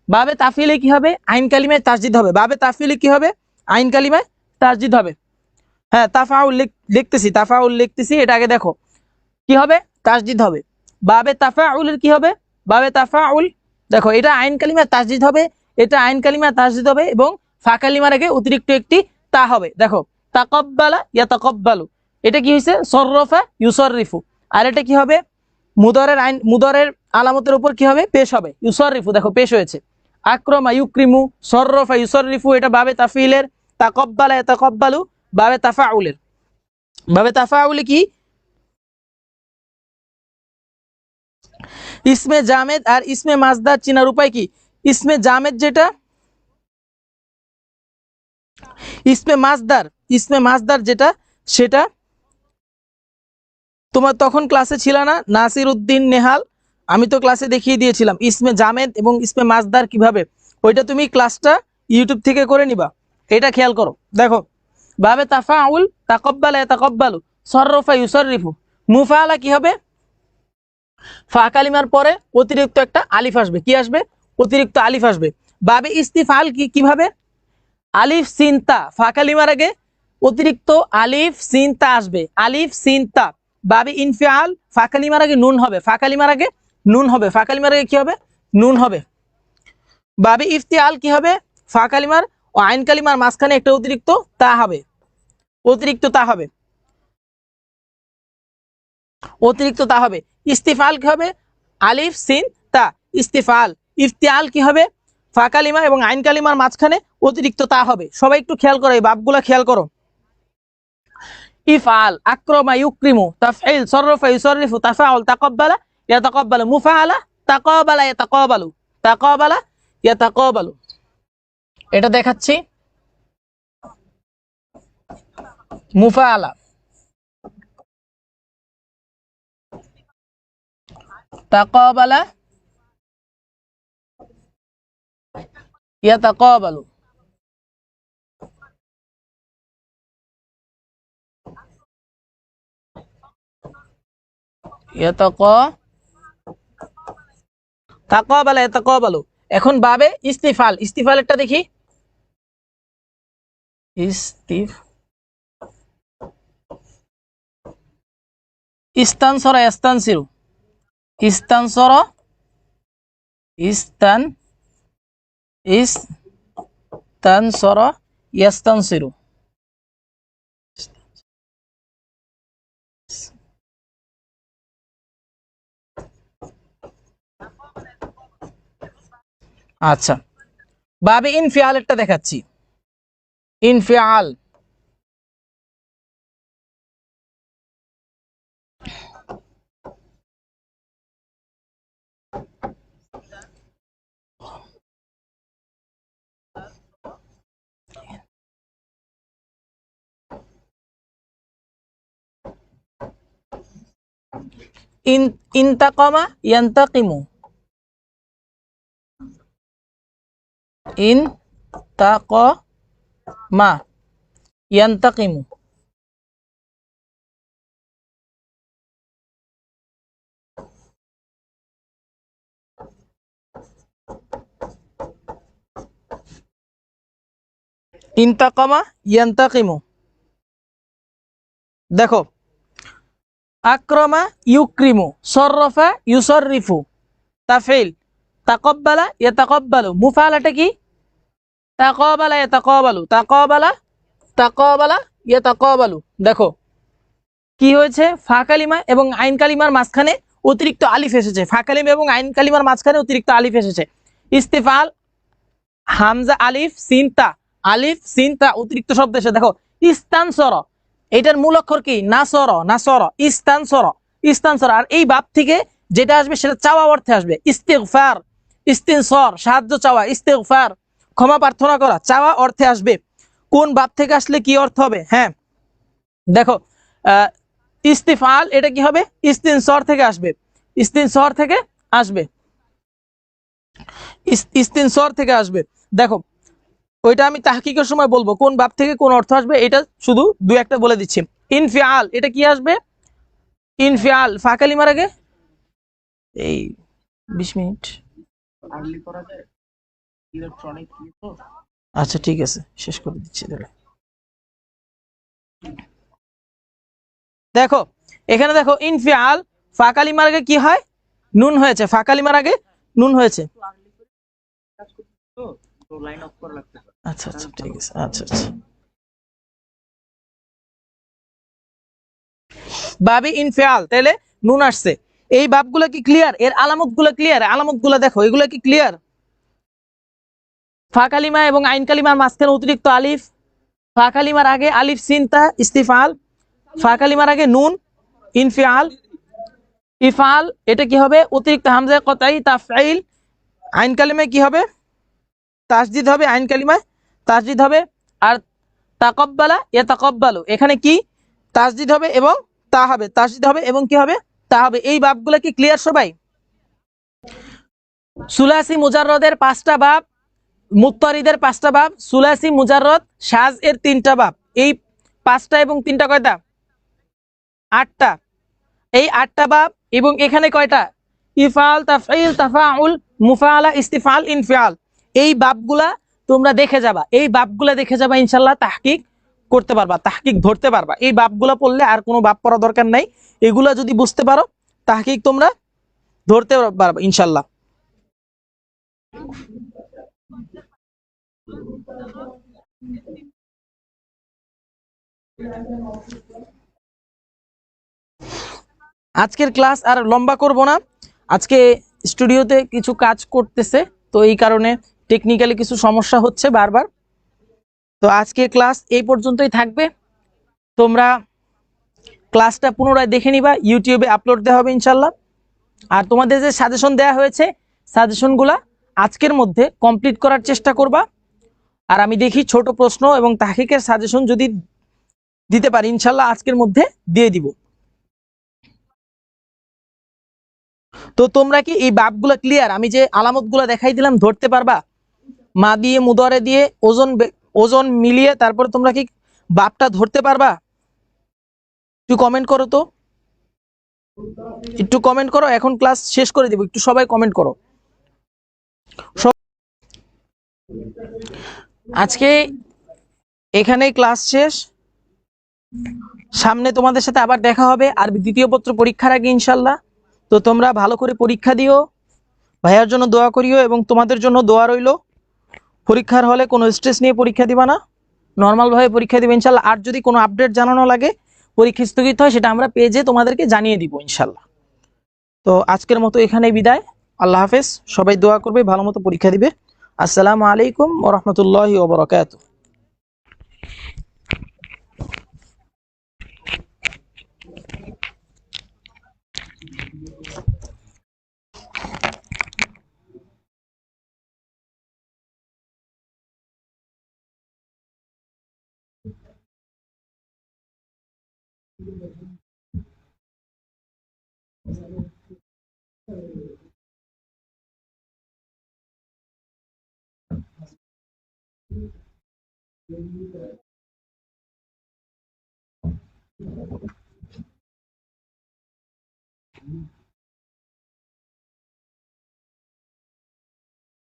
বাবে তাফিলে কি হবে? আইন কালিমায় তাসদিদ হবে। বাবে তাফিলে কি হবে? আইন কালিমায় তাসদিদ হবে। হ্যাঁ, তাফাউল লিখতেছি, তাফাউল লিখতেছি, এটা আগে দেখো কি হবে? তাসদিদ হবে। বাবে তাফাউলের কি হবে? বাবে তাফাউল দেখো, এটা আইন কালিমা তাসদিদ হবে, এটা আইন কালিমা তাসদিদ হবে এবং ফা কালিমার আগে অতিরিক্ত একটি তা হবে। দেখো তাকাব্বালা ইয়াতাকাব্বালু, এটা কি হয়েছে? সররফা ইউসররিফু। আর এটা কি হবে? মুদরের আইন, মুদরের আলামতের উপর কি হবে? পেশ হবে, ইউসররিফু। দেখো পেশ হয়েছে। আক্রমা ইউক্রিমু, সররফা ইউসররিফু, এটা বাবে তাফিলের। তাকাব্বালা ইয়াতাকাব্বালু বাবে তাফাউলের। বাবে তাফাউলে কি? ইসমে জামেদ আর ইসমে মাজদার চিনার উপায় কি? ইসমে জামেদ যেটা, ইসমে মাজদার, ইসমে মাজদার যেটা, সেটা তোমার তখন ক্লাসে ছিল না, নাসির উদ্দিন নেহাল, আমি তো ক্লাসে দেখিয়ে দিয়েছিলাম ইসমে জামেদ এবং ইসমে মাজদার কিভাবে। ওইটা তুমি ক্লাসটা ইউটিউব থেকে করে নিবা, এটা খেয়াল করো। দেখো বাবে তাফাউল, তাকাব্বালা ইয়াতাকাব্বালু, সররফা ইউসররিফু। মুফাআলা কি হবে? ফা কালিমার পরে অতিরিক্ত একটা আলিফ আসবে। কি আসবে? অতিরিক্ত আলিফ আসবে। বাবে ইস্তিফাল কি কিভাবে? আলিফ সিন তা, ফা কালিমার আগে অতিরিক্ত আলিফ সিন তা আসবে, আলিফ সিন তা। বাবে ইনফিআল, ফা কালিমার আগে নুন হবে, ফা কালিমার আগে নুন হবে, ফা কালিমার আগে কি হবে? নুন হবে। বাবে ইফতিআল কি হবে? ফা কালিমার ও আইন কালিমার মাঝখানে একটা অতিরিক্ত তা হবে, অতিরিক্ত তা হবে, অতিরিক্ত তা হবে। ইস্তিফাল কি হবে? আলিফ সিন তা, ইস্তিফাল। ইফতিআল কি হবে? ফা কালিমা এবং আইন কালিমার মাঝখানে অতিরিক্ত তা হবে। সবাই একটু খেয়াল করো, এই বাবগুলা খেয়াল করো। ইফআল, আক্রমা ইউক্রিমু, তাফঈল, সররফা ইউসররিফু, তাফাউল, তাকাব্বালা ইয়াতাকাব্বালু, মুফাআলা তাকাবালা ইয়াতাকাবালু, তাকাবালা ইয়াতাকাবালু। এটা দেখাচ্ছি। মুফাআলা। তাকাবালা ইয়াতাকাবালু। তাকাবালা ইয়াতাকাবালু। এখন বাবে ইস্তিফাল, ইস্তিফালেরটা দেখি। ইস্তানসরা ইস্তানসিরু, ইস্তানসরা ইস্তানসরা ইয়াস্তানসিরু। আচ্ছা, বাবে ইনফিয়ালেরটা দেখাচ্ছি। ইনফিয়াল, ইনতাকামা ইয়ান্তাকিমু, ইনতাকামা ইয়ান্তাকিমু। ইনতাকামা ইয়ান্তাকিমু। দেখো, আকরামা ইউক্রিমু, সররফা ইউসররিফু, তাফিল। তাকাব্বালা ইয়াতাকাব্বালু, মুফাআলাটা কি? তাকাবালা ইয়াতাকাবালু, তাকাবালা ইয়াতাকাবালু। দেখো কি হয়েছে, ফা কালিমা এবং আইন কালিমার মাঝখানে অতিরিক্ত আলিফ এসেছে। ফা কালিমা এবং আইন কালিমার মাঝখানে অতিরিক্ত আলিফ এসেছে। ইস্তিফাল, হামজা আলিফ সিন তা, আলিফ সিন তা অতিরিক্ত শব্দ এসে। দেখো ইস্তানসর, এটার মূল অক্ষর কি? নাসর, নাসর, ইস্তানসর, ইস্তানসর। আর এই বাপ থেকে যেটা আসবে সেটা চাওয়া অর্থে আসবে। ইস্তিগফার, ইস্তিনসর সাহায্য চাওয়া, ইস্তিগফার ক্ষমা প্রার্থনা করা, চাওয়া অর্থে আসবে। কোন বাপ থেকে আসলে কি অর্থ হবে? হ্যাঁ দেখো, ইস্তিফাল এটা কি হবে? ইস্তিনসর থেকে আসবে, ইস্তিনসর থেকে আসবে, ইস্তিনসর থেকে আসবে। দেখো ওইটা আমি তাহকিকের সময় বলবো কোন বাপ থেকে কোন অর্থ আসবে, এটা শুধু দুই একটা বলে দিচ্ছি। ইনফিয়াল, এটা কি আসবে? ইনফিয়াল ফা কালিমার আগে, এই 20 মিনিট আচ্ছা ঠিক আছে, শেষ করে দিচ্ছি তাহলে। দেখো এখানে দেখো, ইনফিয়াল ফা কালিমার আগে কি হয়? নুন হয়েছে, ফা কালিমার আগে নুন হয়েছে। আচ্ছা আচ্ছা ঠিক আছে, আচ্ছা আচ্ছা। বাবে ইনফিয়াল, তাহলে নুন আসছে। এই বাবগুলো কি ক্লিয়ার? এর আলামতগুলো ক্লিয়ার? আলামতগুলো দেখো, এগুলো কি ক্লিয়ার? ফা কালিমা এবং আইন কালিমার মাঝখানে অতিরিক্ত আলিফ, ফা কালিমার আগে আলিফ সিনতা ইস্তিফাল, ফা কালিমার আগে নুন ইনফিয়াল। ইফাল এটা কি হবে? অতিরিক্ত হামজা কতাই তাফঈল। আইন কালিমায় কি হবে? তাসদিদ হবে, আইন কালিমায় তাসদিদ হবে। আর তাকাব্বালা ইয়াতাকাব্বালু, এখানে কি? তাসদিদ হবে এবং তা হবে, তাসদিদ হবে এবং কি হবে? তা হবে। এই বাবগুলো কি ক্লিয়ার সবাই? সুলাসি মুজাররদের 5টা বাব, মুত্তারিদের 5টা বাব, সুলাসি মুজাররদ শাজ এর 3টা বাব। এই 5টা এবং 3টা কয়টা? 8টা। এই 8টা বাব এবং এখানে কয়টা? ইফআল, তাফঈল, তাফাউল, মুফাআলা, ইস্তিফাল, ইনফিয়াল। এই বাবগুলা তোমরা দেখে যাবা, এই বাবগুলা দেখে যাবা, ইনশাআল্লাহ তাহকিক করতে পারবা, তাহকিক ধরতে পারবা। এই বাবগুলা পড়লে আর কোনো বাব পড়া দরকার নাই। এগুলা যদি বুঝতে পারো তাহকিক তোমরা ধরতে পারবা ইনশাআল্লাহ। আজকের ক্লাস আর লম্বা করব না, আজকে স্টুডিওতে কিছু কাজ করতেছে, তো এই কারণে টেকনিক্যালি কিছু সমস্যা হচ্ছে বারবার। তো আজকে ক্লাস এই পর্যন্তই থাকবে। তোমরা ক্লাসটা পুনরায় দেখে নিবা, ইউটিউবে আপলোড দেওয়া হবে ইনশাল্লাহ। আর তোমাদের যে সাজেশন দেওয়া হয়েছে, সাজেশনগুলা আজকের মধ্যে কমপ্লিট করার চেষ্টা করবা। আর আমি দেখি ছোট প্রশ্ন এবং তাহকিকের সাজেশন যদি দিতে পারি, ইনশাল্লাহ আজকের মধ্যে দিয়ে দিব। তো তোমরা কি এই বাপগুলো ক্লিয়ার? আমি যে আলামতগুলো দেখাই দিলাম ধরতে পারবা? মা দিয়ে মুদরে দিয়ে ওজন ওজন মিলিয়ে তারপর তোমরা কি বাপটা ধরতে পারবা? একটু কমেন্ট করো তো, একটু কমেন্ট করো, এখন ক্লাস শেষ করে দেব, একটু সবাই কমেন্ট করো। আজকে এখানেই ক্লাস শেষ, সামনে তোমাদের সাথে আবার দেখা হবে আর দ্বিতীয় পত্র পরীক্ষার আগে ইনশাল্লাহ। তো তোমরা ভালো করে পরীক্ষা দিও, ভাইয়ার জন্য দোয়া করিও এবং তোমাদের জন্য দোয়া রইলো। পরীক্ষার হলে কোনো স্ট্রেস নিয়ে পরীক্ষা দিবা না, নর্মালভাবে পরীক্ষা দিবে ইনশাল্লাহ। আর যদি কোনো আপডেট জানানো লাগে, পরীক্ষা স্থগিত হয়, সেটা আমরা পেজে তোমাদেরকে জানিয়ে দিব ইনশাল্লাহ। তো আজকের মতো এখানে বিদায়, আল্লাহ হাফেজ, সবাই দোয়া করবে, ভালো মতো পরীক্ষা দিবে। আসসালামু আলাইকুম ওয়া রাহমাতুল্লাহি ওয়া বারাকাতুহু।